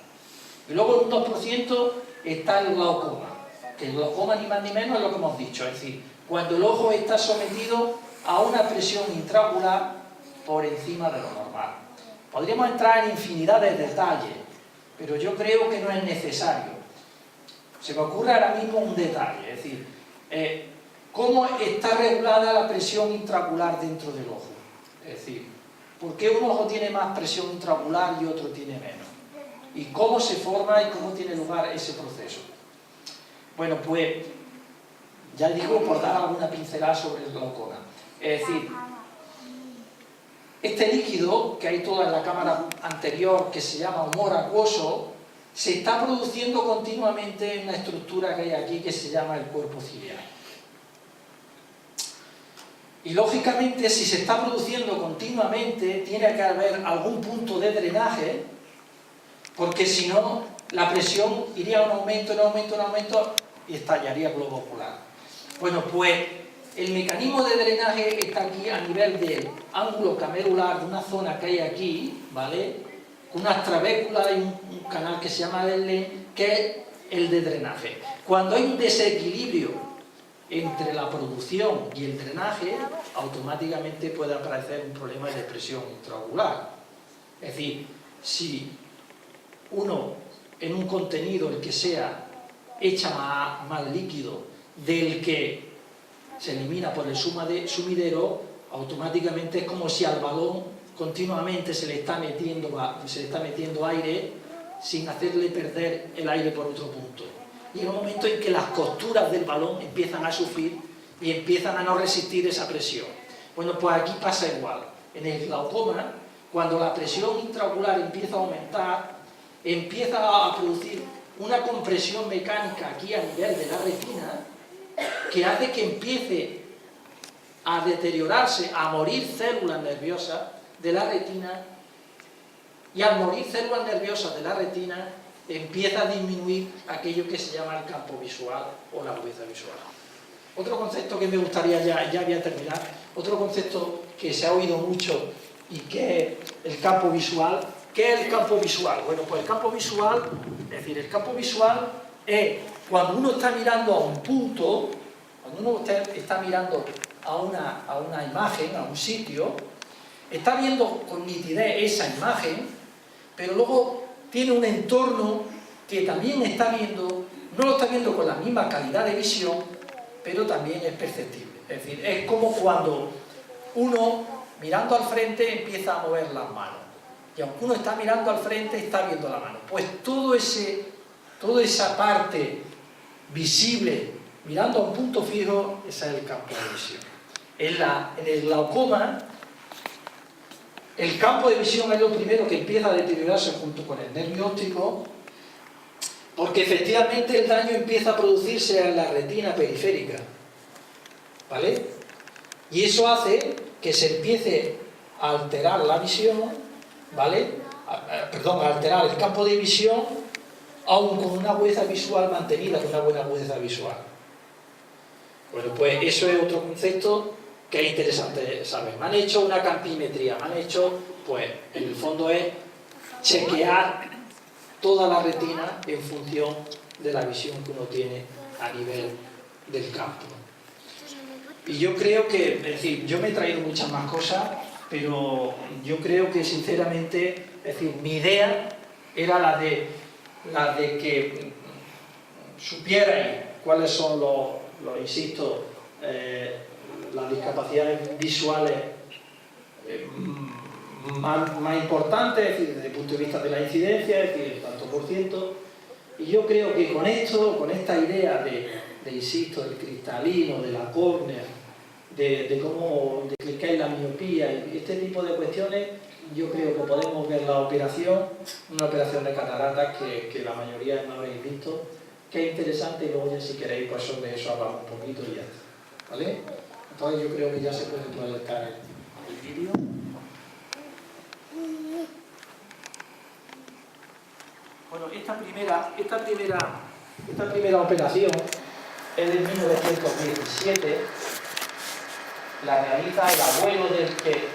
Speaker 11: Y luego en un 2% está el glaucoma, que el glaucoma ni más ni menos es lo que hemos dicho, es decir, cuando el ojo está sometido a una presión intraocular por encima de lo normal. Podríamos entrar en infinidad de detalles, pero yo creo que no es necesario. Se me ocurre ahora mismo un detalle, es decir, cómo está regulada la presión intraocular dentro del ojo. Es decir, ¿por qué un ojo tiene más presión intraocular y otro tiene menos? ¿Y cómo se forma y cómo tiene lugar ese proceso? Bueno, pues, ya digo, por dar alguna pincelada sobre el glaucoma. Es decir, este líquido que hay todo en la cámara anterior, que se llama humor acuoso, se está produciendo continuamente en la estructura que hay aquí, que se llama el cuerpo ciliar. Y lógicamente, si se está produciendo continuamente, tiene que haber algún punto de drenaje, porque si no, la presión iría a un aumento, en aumento, en aumento, y estallaría el globo ocular. Bueno, pues el mecanismo de drenaje está aquí a nivel del ángulo camerular de una zona que hay aquí, ¿vale? Unas trabéculas y un canal que se llama L, que es el de drenaje. Cuando hay un desequilibrio entre la producción y el drenaje, automáticamente puede aparecer un problema de presión intraocular. Es decir, si uno en un contenido, el que sea, echa más líquido del que se elimina por el sumidero, automáticamente es como si al balón continuamente se le está metiendo aire sin hacerle perder el aire por otro punto. Y en un momento en que las costuras del balón empiezan a sufrir y empiezan a no resistir esa presión. Bueno, pues aquí pasa igual. En el glaucoma, cuando la presión intraocular empieza a aumentar, empieza a producir una compresión mecánica aquí a nivel de la retina, que hace que empiece a deteriorarse, a morir células nerviosas de la retina, y al morir células nerviosas de la retina empieza a disminuir aquello que se llama el campo visual o la agudeza visual. Otro concepto que me gustaría, ya voy a terminar, otro concepto que se ha oído mucho y que es el campo visual. ¿Qué es el campo visual? Bueno, pues el campo visual, es decir, el campo visual es cuando uno está mirando a un punto, cuando uno está mirando a una imagen, a un sitio, está viendo con nitidez esa imagen, pero luego tiene un entorno que también está viendo, no lo está viendo con la misma calidad de visión, pero también es perceptible. Es decir, es como cuando uno, mirando al frente, empieza a mover las manos. Y aunque uno está mirando al frente, está viendo la mano. Pues toda esa parte visible, mirando a un punto fijo, ese es el campo de visión. En el glaucoma, el campo de visión es lo primero que empieza a deteriorarse junto con el nervio óptico, porque efectivamente el daño empieza a producirse en la retina periférica, ¿vale? Y eso hace que se empiece a alterar la visión, ¿vale? Perdón, a alterar el campo de visión, aun con una agudeza visual mantenida, con una buena agudeza visual. Bueno, pues eso es otro concepto que es interesante saber. Me han hecho una campimetría, me han hecho, pues, en el fondo es chequear toda la retina en función de la visión que uno tiene a nivel del campo. Y yo creo que, es decir, yo me he traído muchas más cosas, pero yo creo que sinceramente, es decir, mi idea era la de que supierais cuáles son los insisto, las discapacidades visuales más importantes, es decir, desde el punto de vista de la incidencia, es decir, el tanto por ciento. Y yo creo que con esto, con esta idea insisto, del cristalino, de la córnea, de qué es la miopía y este tipo de cuestiones, yo creo que podemos ver una operación de cataratas que la mayoría no habréis visto, que es interesante, y luego ya si queréis, pues sobre eso hablamos un poquito y ya está, ¿vale? Entonces yo creo que ya se puede proyectar el vídeo. Bueno, esta primera operación es de 1917, la realiza el abuelo del que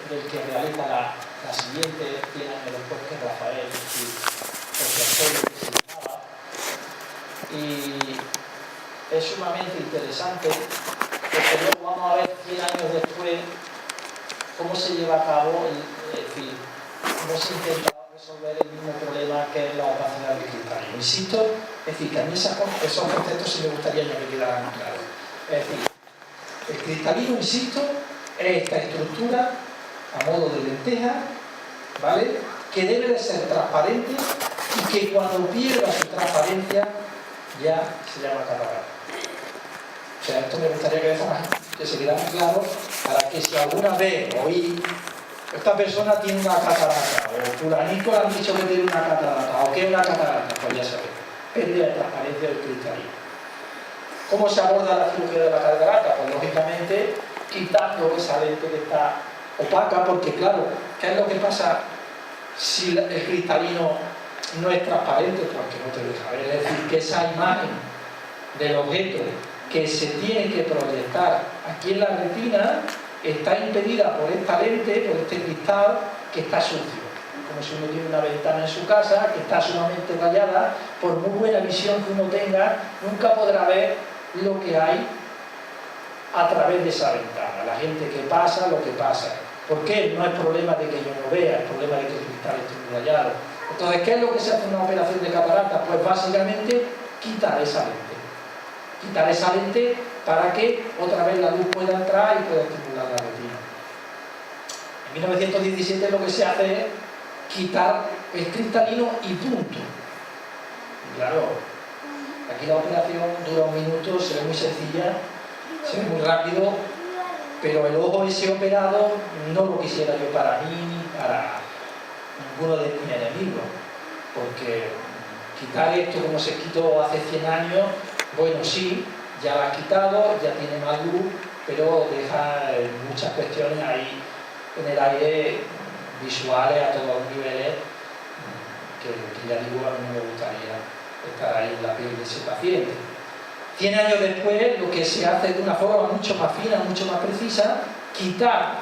Speaker 11: realiza la siguiente 100 años después, que es Rafael, el tercero que se llamaba. Y es sumamente interesante porque luego vamos a ver 100 años después cómo se lleva a cabo, cómo se intenta resolver el mismo problema que es la opacidad del cristalino. Insisto, es decir, que a mí esos conceptos sí me gustaría ya que quedaran claros. Es decir, el cristalino, insisto, es esta estructura a modo de lenteja, ¿vale?, que debe de ser transparente y que cuando pierda su transparencia ya se llama catarata. O sea, esto me gustaría que se quedara claro para que si alguna vez oí esta persona tiene una catarata, o fulanito le han dicho que tiene una catarata, o que es una catarata, pues ya sabéis, pérdida de transparencia del cristalino. ¿Cómo se aborda la cirugía de la catarata? Pues lógicamente quitando esa lente que está opaca, porque claro, ¿qué es lo que pasa si el cristalino no es transparente? Porque no te deja ver. Es decir, que esa imagen del objeto que se tiene que proyectar aquí en la retina está impedida por esta lente, por este cristal que está sucio. Como si uno tiene una ventana en su casa que está sumamente rayada, por muy buena visión que uno tenga, nunca podrá ver lo que hay a través de esa ventana. La gente que pasa, lo que pasa. ¿Por qué? No es problema de que yo no vea, es problema de que el cristal esté muy rayado. Entonces, ¿qué es lo que se hace en una operación de catarata? Pues básicamente quitar esa lente. Quitar esa lente para que otra vez la luz pueda entrar y pueda estimular la retina. En 1917 lo que se hace es quitar el cristalino y punto. Y claro, aquí la operación dura un minuto, se ve muy sencilla, se ve muy rápido, pero el ojo ese operado no lo quisiera yo para mí ni para ninguno de mis enemigos, porque quitar esto como se quitó hace 100 años, bueno, sí, ya lo has quitado, ya tiene más luz, pero deja muchas cuestiones ahí en el aire, visuales a todos los niveles, que ya digo, a mí no me gustaría estar ahí en la piel de ese paciente. 100 años después, lo que se hace de una forma mucho más fina, mucho más precisa, quitar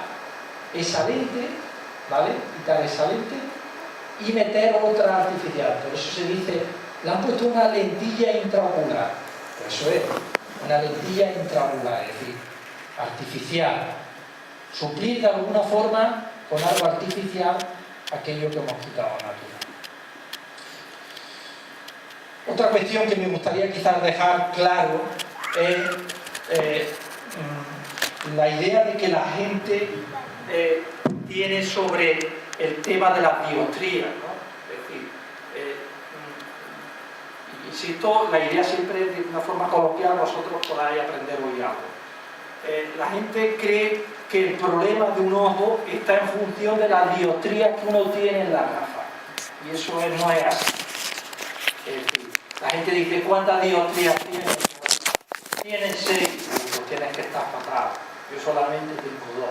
Speaker 11: esa lente, ¿vale? Quitar esa lente y meter otra artificial. Por eso se dice, le han puesto una lentilla intraocular. Eso es, una lentilla intraocular, es decir, artificial. Suplir de alguna forma con algo artificial aquello que hemos quitado natural. Otra cuestión que me gustaría quizás dejar claro es la idea de que la gente tiene sobre el tema de las dioptrías, ¿no? Es decir, insisto, la idea siempre es de una forma coloquial, vosotros podáis aprender hoy algo. La gente cree que el problema de un ojo está en función de las dioptrías que uno tiene en la gafa, y eso no es así. Es decir, la gente dice, ¿cuántas dioptrías tienes? Tienes 6, pues tienes que estar fatal. Yo solamente tengo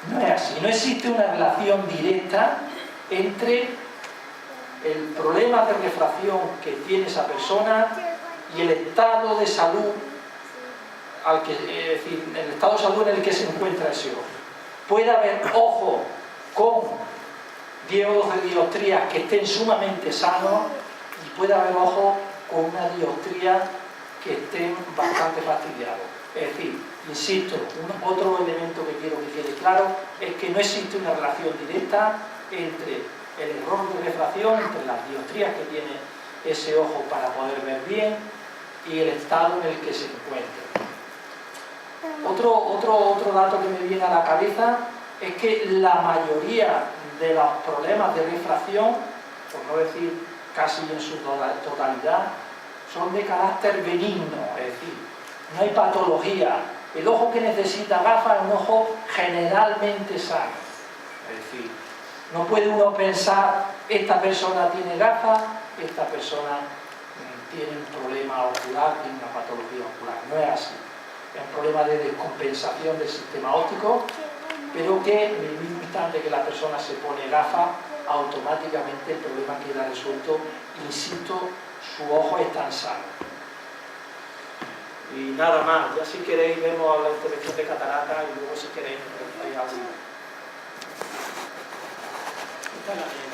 Speaker 11: 2. No es así, no existe una relación directa entre el problema de refracción que tiene esa persona y el estado de salud es decir, en el estado de salud en el que se encuentra ese ojo. Puede haber ojos con 10 o 12 dioptrías que estén sumamente sanos y puede haber ojos con una dioptría que estén bastante fastidiados. Es decir, insisto, otro elemento que quiero que quede claro es que no existe una relación directa entre el error de refracción, entre las dioptrías que tiene ese ojo para poder ver bien y el estado en el que se encuentra. Otro dato que me viene a la cabeza es que la mayoría de los problemas de refracción, por no decir casi en su totalidad, son de carácter benigno, es decir, no hay patología. El ojo que necesita gafas es un ojo generalmente sano. Es decir, no puede uno pensar, esta persona tiene gafas, esta persona tiene un problema ocular, tiene una patología ocular. No es así. Es un problema de descompensación del sistema óptico, pero que en el mismo instante que la persona se pone gafas, automáticamente el problema queda resuelto. Insisto, su ojo es tan sano. Y nada más, ya si queréis vemos la intervención de catarata y luego si queréis hay algo. Esta es la mía.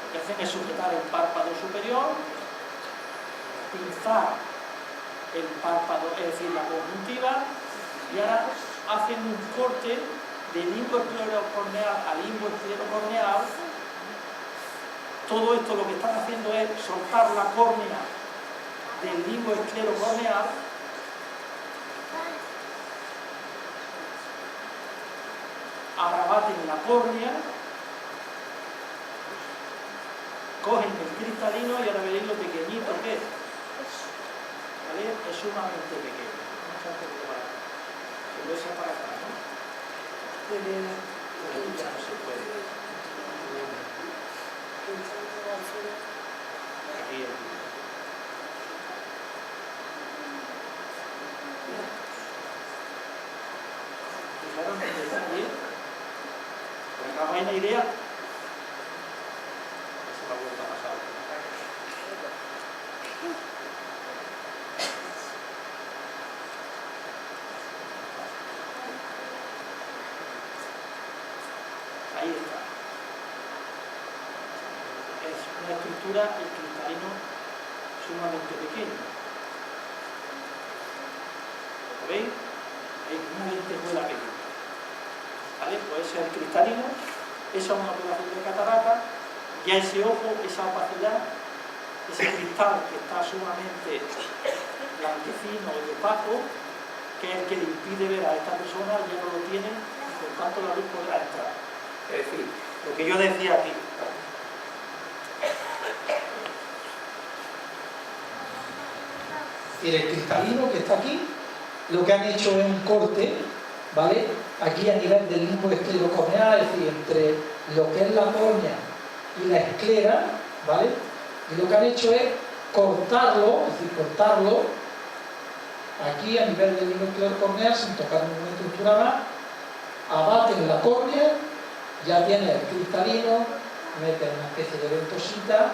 Speaker 11: Lo que hacen es sujetar el párpado superior, pinzar el párpado, es decir, la conjuntiva, y ahora hacen un corte de limbo esclerocorneal a limbo esclerocorneal. Todo esto lo que están haciendo es soltar la córnea del limbo esclerocorneal ahora baten la córnea, cogen el cristalino y ahora veréis lo pequeñito que es. ¿Vale? Es sumamente pequeño. Que lo echa para acá, ¿no? Ya no se puede. Aquí. ¿Fijaron el detalle? Pues acá hay una idea. Se me ha vuelto a pasar. Ahí está. Es una estructura, el cristalino, sumamente pequeño. ¿Lo veis? Es una lentejuela pequeña. ¿Vale? Pues ese es el cristalino, esa es una operación de catarata, ya ese ojo, esa opacidad, ese cristal que está sumamente blanquecino y opaco, que es el que le impide ver a esta persona, ya no lo tiene y por tanto la luz podrá entrar. Es decir, lo que yo decía aquí. Y el cristalino que está aquí, lo que han hecho es un corte, ¿vale? Aquí a nivel del limbo esclerocorneal, es decir, entre lo que es la córnea y la esclera, ¿vale? Y lo que han hecho es cortarlo, es decir, cortarlo aquí a nivel del limbo esclerocorneal sin tocar ninguna estructura más, abaten la córnea, ya tiene el cristalino, meten una especie de ventosita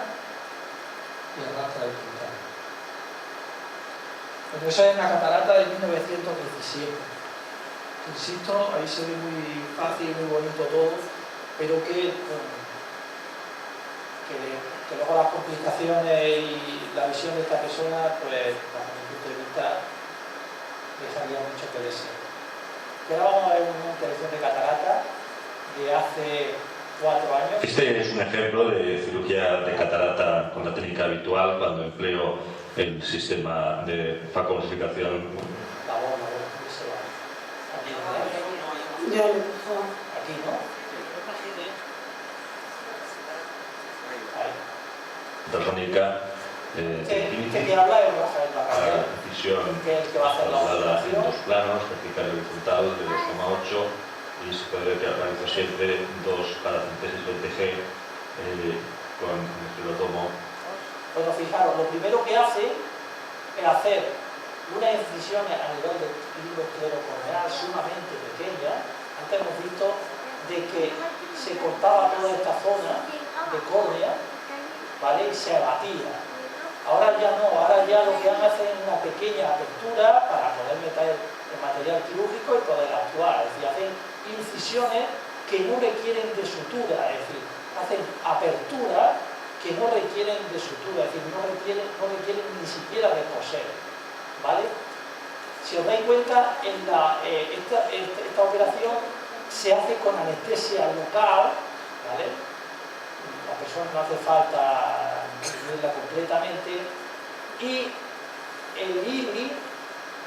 Speaker 11: y arrastra el cristalino. Bueno, esa es una catarata de 1917. Insisto, ahí se ve muy fácil, muy bonito todo, pero que luego las complicaciones y la visión de esta persona, pues, bajo mi punto de vista, dejaría mucho que desear. Y ahora vamos a ver una intervención de catarata de hace 4 años.
Speaker 10: Este es un ejemplo de cirugía de catarata con la técnica habitual cuando empleo el sistema de fagocosificación.
Speaker 1: Ya lo
Speaker 11: aquí, ¿no?
Speaker 10: Ultrasónica
Speaker 11: que habla es Rafael Barragán,
Speaker 10: incisión
Speaker 11: que es el que va a hacer la
Speaker 10: trasladada en
Speaker 11: operación.
Speaker 10: 2 planos, vertical y horizontal, de 2,8, y se puede ver que realizo siempre 2 paracentesis 20G con el esclerotomo.
Speaker 11: Bueno, fijaros, lo primero que hace es hacer unas incisiones a nivel del limbo esclerocorneal sumamente pequeñas. Antes hemos visto de que se se cortaba toda esta zona de córnea, ¿vale? Y se abatía. Ahora ya no, ahora ya lo que hacen es una pequeña apertura para poder meter el material quirúrgico y poder actuar. Es decir, hacen incisiones que no requieren de sutura, es decir, hacen aperturas que no requieren de sutura, es decir, no requieren ni siquiera de coser, ¿vale? Si os dais cuenta, esta operación se hace con anestesia local, ¿vale? La persona no hace falta verla completamente, y el IRI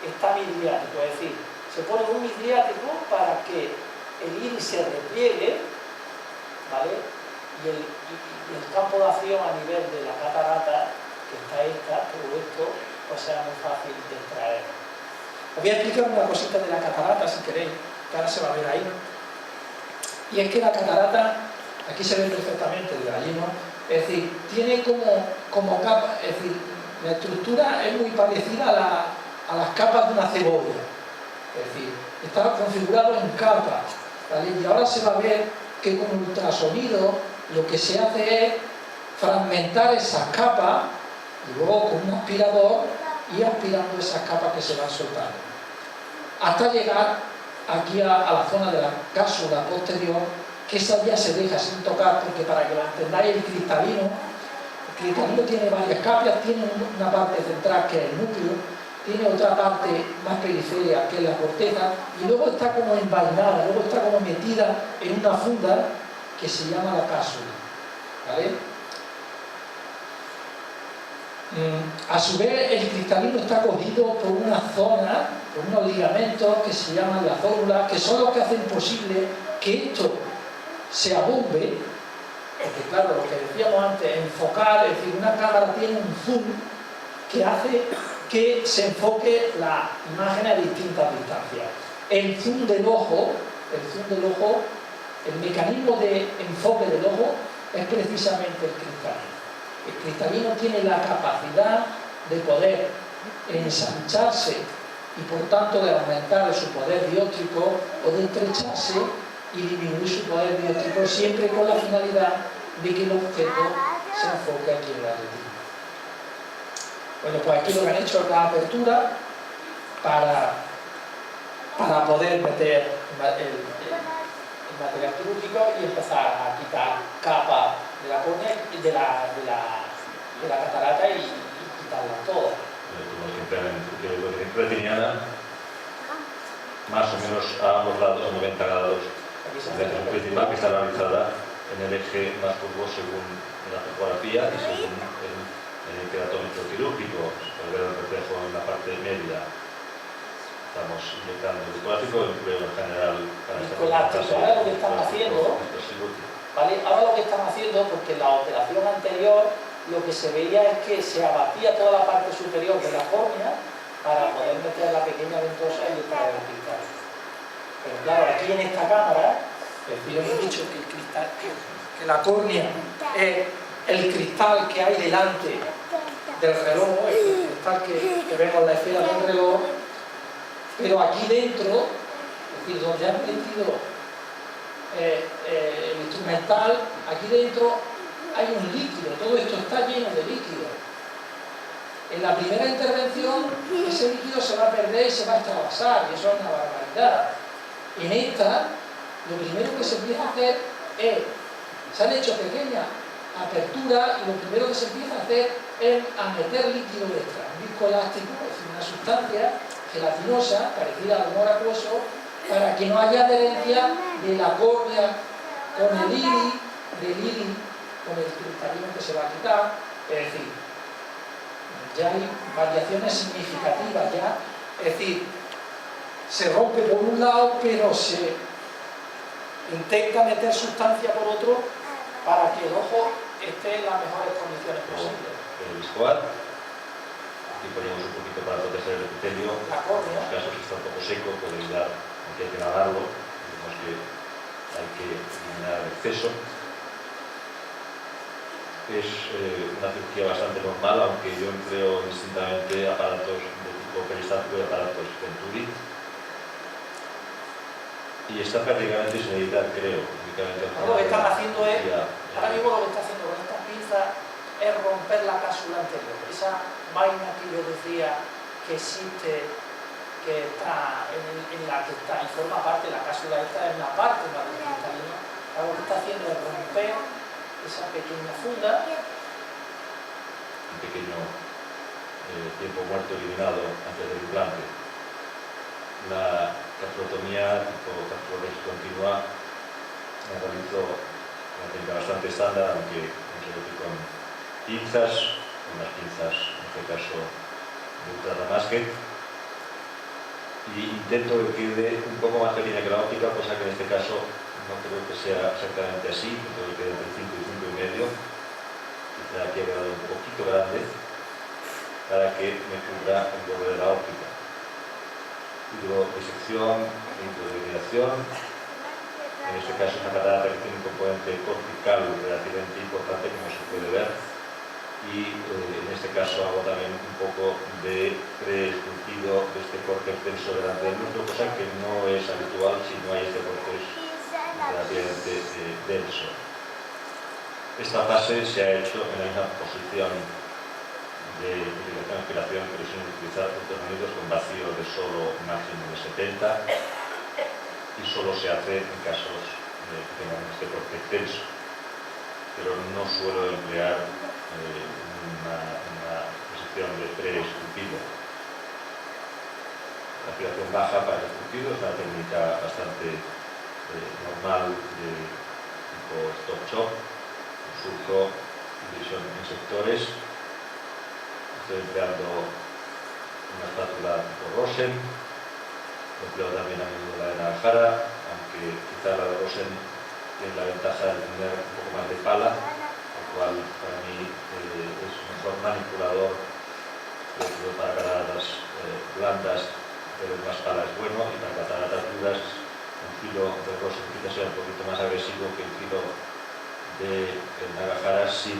Speaker 11: está midriático, es decir, se pone un midriático para que el IRI se repliegue, ¿vale? Y el campo de acción a nivel de la catarata, que está todo esto, pues sea muy fácil de extraer. Os voy a explicar una cosita de la catarata, si queréis, que ahora se va a ver ahí. Y es que la catarata, aquí se ve perfectamente el gallino, es decir, tiene como capa, es decir, la estructura es muy parecida a las capas de una cebolla. Es decir, está configurado en capas, ¿vale? Y ahora se va a ver que con ultrasonido lo que se hace es fragmentar esas capas y luego con un aspirador ir aspirando esas capas que se van soltando hasta llegar aquí a la zona de la cápsula posterior, que esa ya se deja sin tocar, porque para que lo entendáis, el cristalino tiene varias capas, tiene una parte central que es el núcleo, tiene otra parte más periférica que es la corteza, y luego está como envainada, luego está como metida en una funda que se llama la cápsula, ¿vale? A su vez, el cristalino está cogido por una zona, por unos ligamentos que se llaman las células, que son los que hacen posible que esto se abombe, porque claro, lo que decíamos antes, enfocar, es decir, una cámara tiene un zoom que hace que se enfoque la imagen a distintas distancias. El zoom del ojo, el mecanismo de enfoque del ojo es precisamente el cristalino. El cristalino tiene la capacidad de poder ensancharse y por tanto de aumentar su poder dióptrico o de estrecharse y disminuir su poder dióptrico, siempre con la finalidad de que el objeto se enfoque aquí en la retina. Bueno, pues aquí lo que han hecho es la apertura para poder meter el material quirúrgico y empezar a quitar capas de la córnea y de la catarata y quitarla toda.
Speaker 10: Como que emplean en cirugía retiniana, más o menos a ambos lados, a 90 grados, de la principal que está realizada en el eje más curvo según la topografía y según el queratómetro quirúrgico. Se puede ver el reflejo en la parte media. Estamos inyectando el discoláctico, el empleo en general para esta
Speaker 11: discoláctico, ahora lo que están haciendo, ¿vale? Ahora lo que están haciendo, porque en la operación anterior lo que se veía es que se abatía toda la parte superior de la córnea para poder meter la pequeña ventosa y extraer el cristal. Pero claro, aquí en esta cámara, hemos dicho que el cristal, que la córnea es el cristal que hay delante del reloj, el cristal que vemos en la esfera del reloj, pero aquí dentro, es decir, donde han metido el instrumental, aquí dentro hay un líquido, todo esto está lleno de líquido. En la primera intervención, ese líquido se va a perder y se va a extravasar, y eso es una barbaridad. En esta, lo primero que se empieza a hacer es, se han hecho pequeñas aperturas y lo primero que se empieza a hacer es a meter líquido extra, un disco elástico, es decir, una sustancia gelatinosa, parecida al humor acuoso, para que no haya adherencia de la córnea con el iris, del iris con el cristalino que se va a quitar. Es decir, ya hay variaciones significativas ya, es decir, se rompe por un lado, pero se intenta meter sustancia por otro para que el ojo esté en las mejores condiciones posibles.
Speaker 10: El viscoat, aquí ponemos un poquito para proteger el epitelio,
Speaker 11: la córnea.
Speaker 10: en los casos que está un poco seco, puede ayudar, aunque hay que lavarlo, digamos que hay que eliminar el exceso. Es una cirugía bastante normal, aunque yo empleo distintamente aparatos de tipo peristático y aparatos Venturi. Y está prácticamente sin editar, creo.
Speaker 11: Lo que están haciendo es, ahora mismo lo que está haciendo con estas pinzas es romper la cápsula anterior. Esa vaina que yo decía que existe, que está en la que está y forma parte de la cápsula, esta es una parte más del cristalino. Lo que está haciendo es romper esa pequeña funda.
Speaker 10: Un pequeño tiempo muerto eliminado antes del implante. La capsulotomía tipo capsulotomía continua la realizó una técnica bastante estándar, aunque con pinzas, unas pinzas en este caso de ultra damasque, y intento que quede un poco más pequeña que la óptica, cosa que en este caso no creo que sea exactamente así, creo que quede entre 5 y 5,5, quizá aquí ha quedado un poquito grande para que me cubra el borde de la óptica. Hidrodisección, hidrodelineación, en este caso una catarata que tiene un componente cortical relativamente importante, como se puede ver, y en este caso hago también un poco de preesculpido de este córtex denso delante del muslo, cosa que no es habitual si no hay este córtex relativamente denso. Esta fase se ha hecho en la misma posición de utilización de aspiración, pero sin utilizar puntos medios, con vacío de solo máximo de 70, y solo se hace en casos que tengan este córtex tenso. Pero no suelo emplear una posición de pre-esculpido. La aspiración baja para el esculpido es una técnica bastante normal de tipo stop chop, un surco, división en sectores. Estoy empleando una espátula tipo Rosen, empleo también a menudo la de Navajara, aunque quizá la de Rosen tiene la ventaja de tener un poco más de pala, lo cual para mí es un mejor manipulador, sobre para cataratas blandas, pero más pala es bueno, y para cataratas duras un filo de Rosen quizá sea un poquito más agresivo que el filo de Navajara sin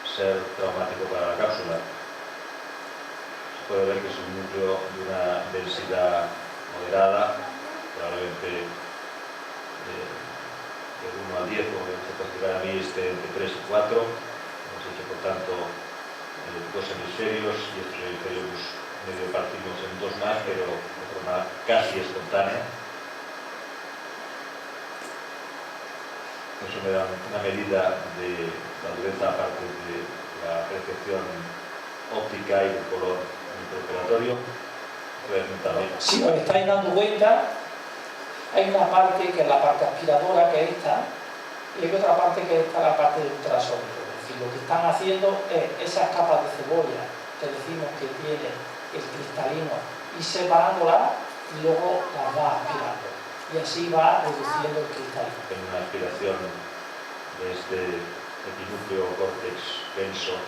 Speaker 10: ser traumático para la cápsula. Puede ver que es un núcleo de una densidad moderada, probablemente de 1 al 10, como se considera a mí, entre 3 y 4. Hemos hecho, por tanto, 2 hemisferios, y estos hemisferios medio partimos en 2 más, pero de forma casi espontánea. Eso me da una medida de la dureza, aparte de la percepción óptica y del color operatorio.
Speaker 11: Si os estáis dando cuenta, hay una parte que es la parte aspiradora, que es esta, y hay otra parte que es esta, la parte de ultrasónico. Es decir, lo que están haciendo es esas capas de cebolla que decimos que tiene el cristalino, y separándolas y luego las va aspirando. Y así va reduciendo el cristalino.
Speaker 10: En una aspiración de este epinúcleo córtex denso,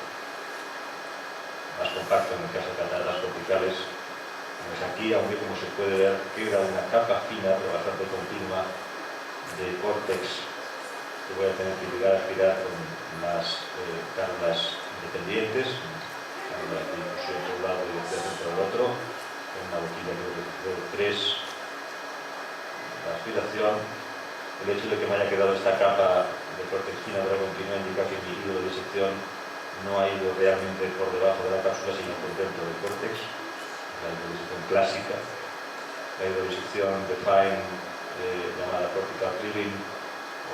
Speaker 10: más compacto en el caso de cataratas corticales, pues aquí, aunque como se puede ver, queda una capa fina pero bastante continua de córtex que voy a tener que llegar a aspirar con las cánulas independientes, cánulas de infusión por un lado y de infusión por el otro, con una boquilla de 3. La aspiración, el hecho de que me haya quedado esta capa de córtex fina pero continua indica que mi hilo de disección no ha ido realmente por debajo de la cápsula, sino por dentro del córtex, la hidrodisección clásica. La hidrodisección de Fine, llamada cortical drilling,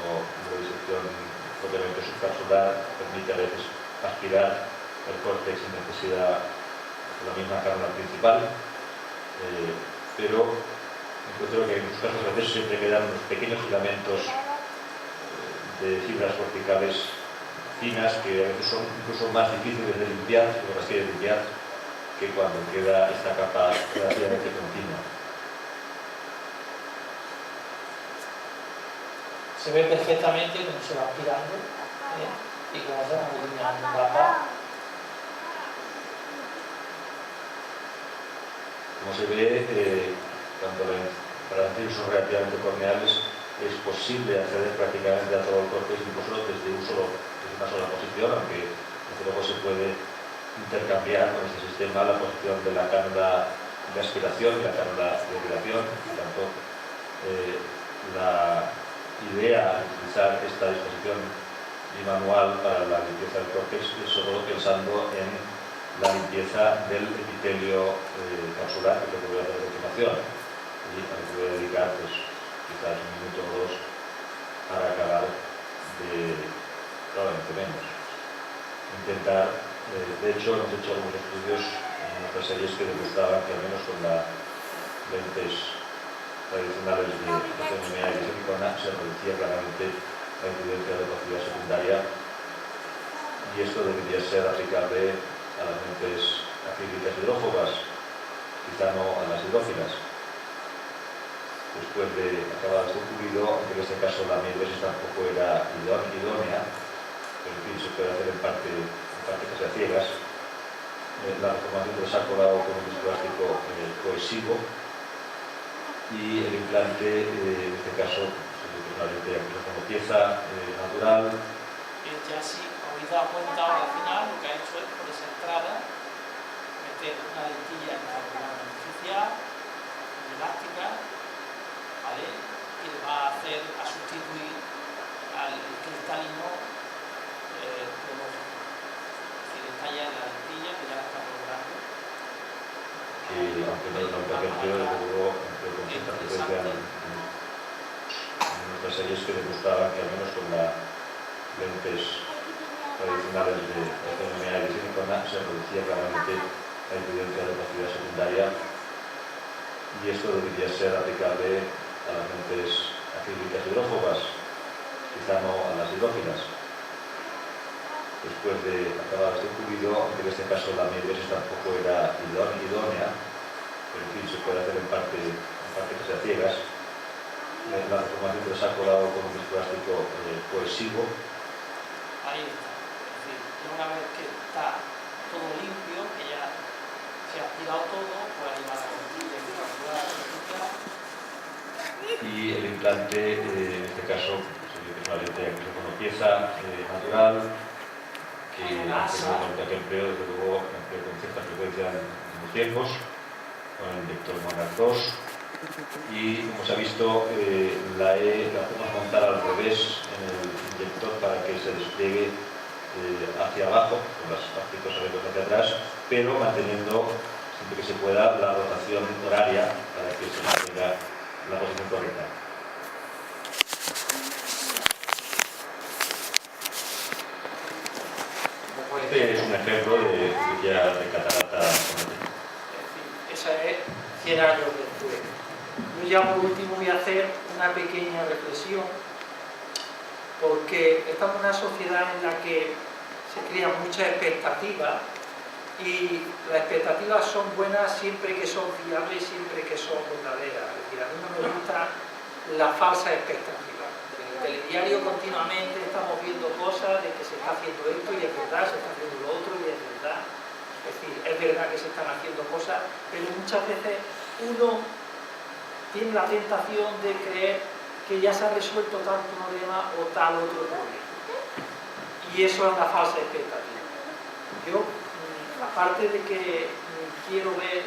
Speaker 10: o hidrodisección propiamente subcapsular, permite a veces aspirar el córtex sin necesidad de la misma cánula principal, pero encuentro que en muchos casos a veces siempre quedan unos pequeños filamentos de fibras corticales finas que a veces son incluso más difíciles de limpiar, si no las quiere limpiar, que cuando queda esta capa relativamente continua.
Speaker 11: Se ve perfectamente cómo se va aspirando y cómo se va eliminando capa.
Speaker 10: Como se ve, cuando para los son relativamente corneales, es posible acceder prácticamente a todo el córtex, incluso desde una sola posición, aunque desde luego se puede intercambiar con este sistema la posición de la cánula de aspiración y la cánula de irrigación, por tanto la idea de utilizar esta disposición bimanual para la limpieza del córtex es solo pensando en la limpieza del epitelio capsular, que es lo que voy a hacer a continuación, y a lo que voy a dedicar pues, quizás un minuto o dos para acabar de, probablemente menos, intentar, de hecho hemos hecho algunos estudios en nuestras series que demostraban que al menos con las lentes tradicionales de CMA y de silicona se reducía claramente la incidencia de opacidad secundaria, y esto debería ser aplicable a las lentes acrílicas hidrófobas, quizá no a las hidrófilas. Después de acabar este estudio, aunque en este caso la miosis tampoco era idónea, pero en fin, se puede hacer en parte que sea ciegas, la reformación del saco dado con un viscoelástico cohesivo, y el implante, en este caso, una lente como pieza natural.
Speaker 11: Ya sí, habéis dado cuenta ahora al final, lo que ha hecho es por esa entrada meter una lentilla artificial, elástica, ¿vale? Y le va a hacer a sustituir al cristalino de los. Es decir, está ya en la lentilla, que ya la está logrando.
Speaker 10: Que aunque no es la única que empleo, desde luego empleo con cierta frecuencia en nuestras series que demostraban que al menos con las lentes tradicionales de CMA y de silicona se reducía claramente la incidencia de opacidad secundaria, y esto debería ser aplicable a las lentes acrílicas hidrófobas, quizá no a las hidrófilas. Después de acabar este pulido, aunque en este caso la miosis tampoco era idónea, pero en fin, se puede hacer en parte que sea ciegas, la reformación del saco dado con un viscoelástico cohesivo.
Speaker 11: Ahí está. Es decir, una vez que está todo limpio, que ya se ha aspirado todo, pues ahí va la lentilla
Speaker 10: y el implante, en este caso, es una lente como pieza natural, que aunque empleo, desde luego, con cierta frecuencia en los tiempos, con el inyector Monarch 2, y como se ha visto, la hacemos montar al revés en el inyector para que se despliegue hacia abajo, con los aspectos abiertos hacia atrás, pero manteniendo, siempre que se pueda, la rotación horaria para que se mantenga la posición correcta. Este es un ejemplo de cirugía de catarata.
Speaker 11: Esa es 100 años después. Yo ya por último voy a hacer una pequeña reflexión, porque estamos en una sociedad en la que se crean muchas expectativas, y las expectativas son buenas siempre que son fiables y siempre que son verdaderas. Es decir, a mí no me gusta la falsa expectativa. En el telediario continuamente estamos viendo cosas de que se está haciendo esto y es verdad, se está haciendo lo otro y es verdad. Es decir, es verdad que se están haciendo cosas, pero muchas veces uno tiene la tentación de creer que ya se ha resuelto tal problema o tal otro problema. Y eso es una falsa expectativa. Yo, aparte de que quiero ver,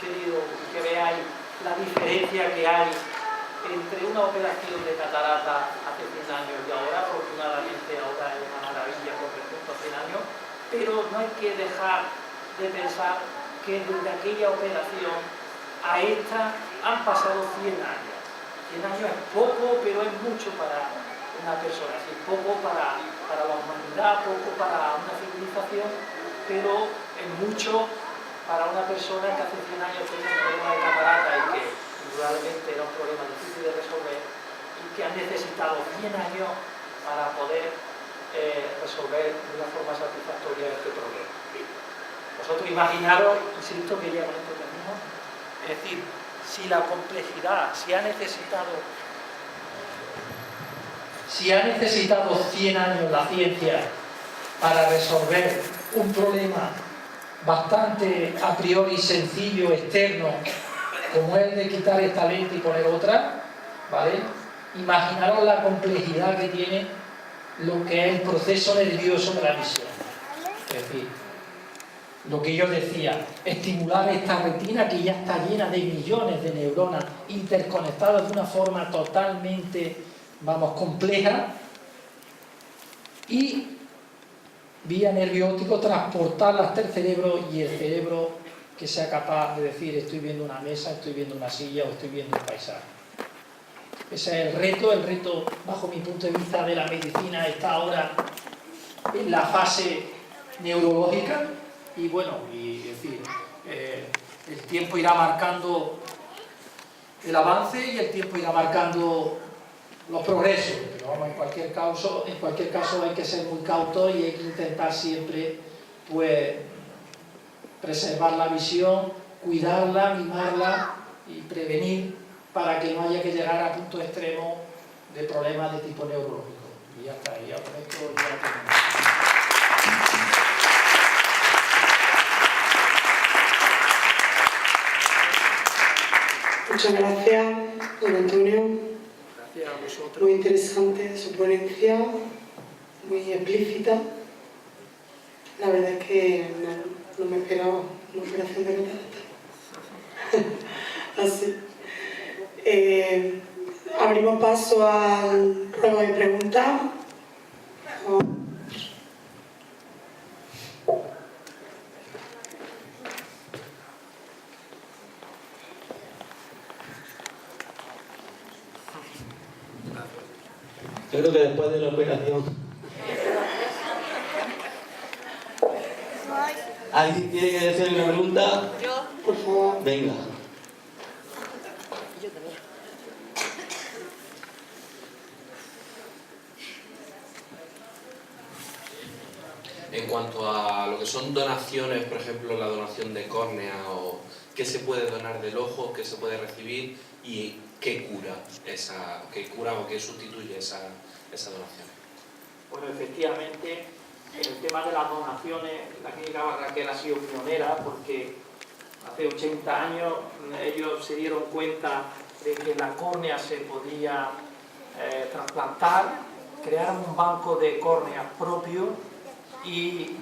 Speaker 11: querido que veáis la diferencia que hay entre una operación de catarata hace 100 años y ahora, afortunadamente ahora es una maravilla con respecto a 100 años, pero no hay que dejar de pensar que desde aquella operación a esta han pasado 100 años. 100 años es poco, pero es mucho para una persona, es poco para la humanidad, poco para una civilización, pero es mucho para una persona que hace 100 años tenía un problema de catarata y que indudablemente era un problema difícil de resolver y que ha necesitado 100 años para poder resolver de una forma satisfactoria este problema. Vosotros imaginaros, insisto que ya con esto termino, es decir, si la complejidad, si ha necesitado 100 años la ciencia para resolver un problema bastante a priori sencillo, externo, como es el de quitar esta lente y poner otra, ¿vale? Imaginaros la complejidad que tiene lo que es el proceso nervioso de la visión. Es decir, lo que yo decía, estimular esta retina que ya está llena de millones de neuronas interconectadas de una forma totalmente, vamos, compleja, y vía nervio óptico transportarla hasta el cerebro, y el cerebro que sea capaz de decir estoy viendo una mesa, estoy viendo una silla o estoy viendo un paisaje. Ese es el reto bajo mi punto de vista de la medicina está ahora en la fase neurológica, y bueno, y es decir, el tiempo irá marcando el avance y el tiempo irá marcando los progresos, pero vamos, en cualquier caso hay que ser muy cautos y hay que intentar siempre pues preservar la visión, cuidarla, mimarla y prevenir para que no haya que llegar a puntos extremos de problemas de tipo neurológico. Y ya está, ya con esto ya termino.
Speaker 1: Muchas gracias, don Antonio.
Speaker 11: Gracias a vosotros.
Speaker 1: Muy interesante su ponencia, muy explícita. La verdad es que no me esperaba una operación de catarata. Así. Abrimos paso al juego de preguntas.
Speaker 8: Yo creo que después de la operación... ¿Alguien tiene que hacer una pregunta?
Speaker 1: Yo. Por favor.
Speaker 8: Venga.
Speaker 12: Yo también.
Speaker 2: En cuanto a lo que son donaciones, por ejemplo, la donación de córnea, o qué se puede donar del ojo, qué se puede recibir y qué cura o qué sustituye esa donación.
Speaker 11: Bueno, efectivamente, en el tema de las donaciones, la Clínica Barraquer ha sido pionera porque hace 80 años ellos se dieron cuenta de que la córnea se podía trasplantar, crearon un banco de córneas propio y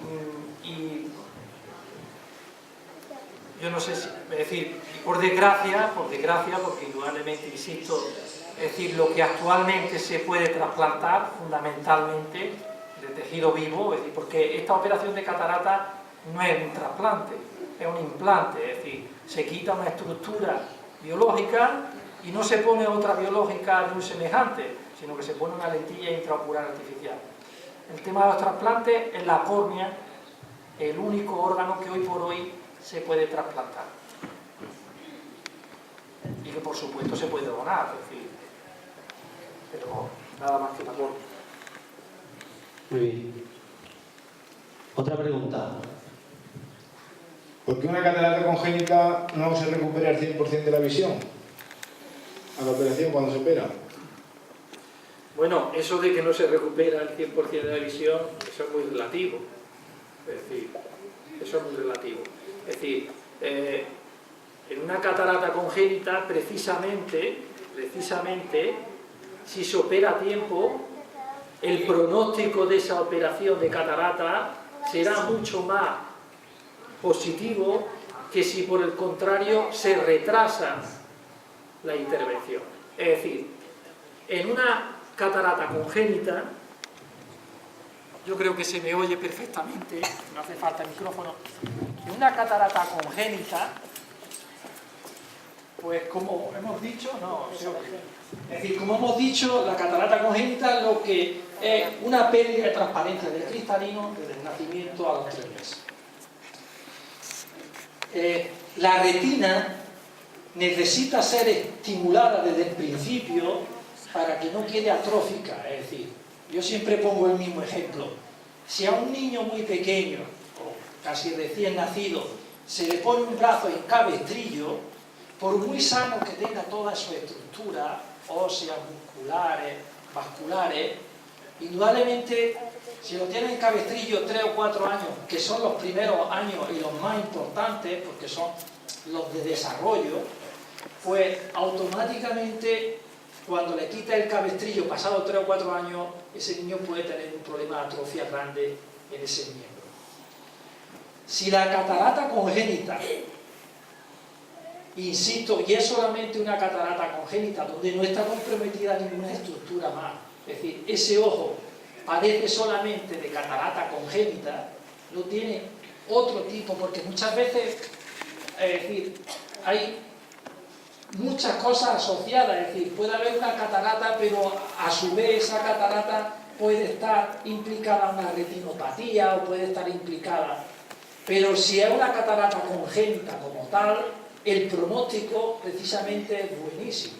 Speaker 11: yo no sé si, es decir, por desgracia, porque indudablemente, insisto, es decir, lo que actualmente se puede trasplantar fundamentalmente de tejido vivo, es decir, porque esta operación de catarata no es un trasplante, es un implante, es decir, se quita una estructura biológica y no se pone otra biológica de un semejante, sino que se pone una lentilla intraocular artificial. El tema de los trasplantes es la córnea, el único órgano que hoy por hoy se puede trasplantar y que por supuesto se puede donar, es decir, pero nada más que la córnea.
Speaker 8: Muy bien. Otra pregunta.
Speaker 13: ¿Por qué una catarata congénita no se recupera el 100% de la visión a la operación cuando se opera?
Speaker 11: Bueno, eso de que no se recupera el 100% de la visión, eso es muy relativo. Es decir, eso es muy relativo. Es decir, en una catarata congénita, precisamente, si se opera a tiempo, el pronóstico de esa operación de catarata será mucho más positivo que si por el contrario se retrasa la intervención. Es decir, en una catarata congénita, yo creo que se me oye perfectamente, no hace falta el micrófono, en una catarata congénita, pues como hemos dicho, es decir, como hemos dicho, la catarata congénita lo que es una pérdida de transparencia del cristalino desde el nacimiento a los 3 meses. La retina necesita ser estimulada desde el principio para que no quede atrófica, es decir, yo siempre pongo el mismo ejemplo. Si a un niño muy pequeño, o casi recién nacido, se le pone un brazo en cabestrillo, por muy sano que tenga toda su estructura, óseas, musculares, vasculares, indudablemente, si lo tiene en cabestrillo 3 o 4 años, que son los primeros años y los más importantes, porque son los de desarrollo, pues automáticamente, cuando le quita el cabestrillo pasado 3 o 4 años, ese niño puede tener un problema de atrofia grande en ese miembro. Si la catarata congénita, insisto, y es solamente una catarata congénita, donde no está comprometida ninguna estructura más, es decir, ese ojo padece solamente de catarata congénita, no tiene otro tipo, porque muchas veces, es decir, hay muchas cosas asociadas, es decir, puede haber una catarata, pero a su vez esa catarata puede estar implicada en una retinopatía o puede estar implicada, pero si es una catarata congénita como tal, el pronóstico precisamente es buenísimo,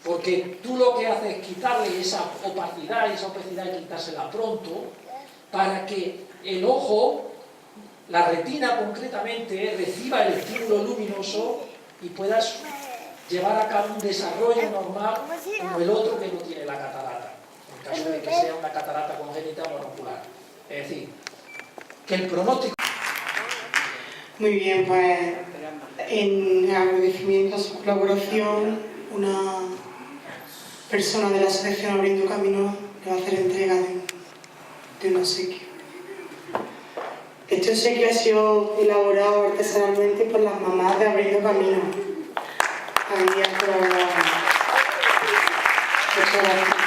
Speaker 11: porque tú lo que haces es quitarle esa opacidad, y esa opacidad hay que quitársela pronto, para que el ojo, la retina concretamente, reciba el estímulo luminoso y puedas llevar a cabo un desarrollo normal como el otro que no tiene la catarata, en caso de que sea una catarata congénita monocular. Es decir, que el pronóstico...
Speaker 1: Muy bien, pues en agradecimiento a su colaboración, una persona de la asociación Abriendo Camino le va a hacer entrega de un obsequio. Este obsequio ha sido elaborado artesanalmente por las mamás de Abriendo Camino. Muchas gracias.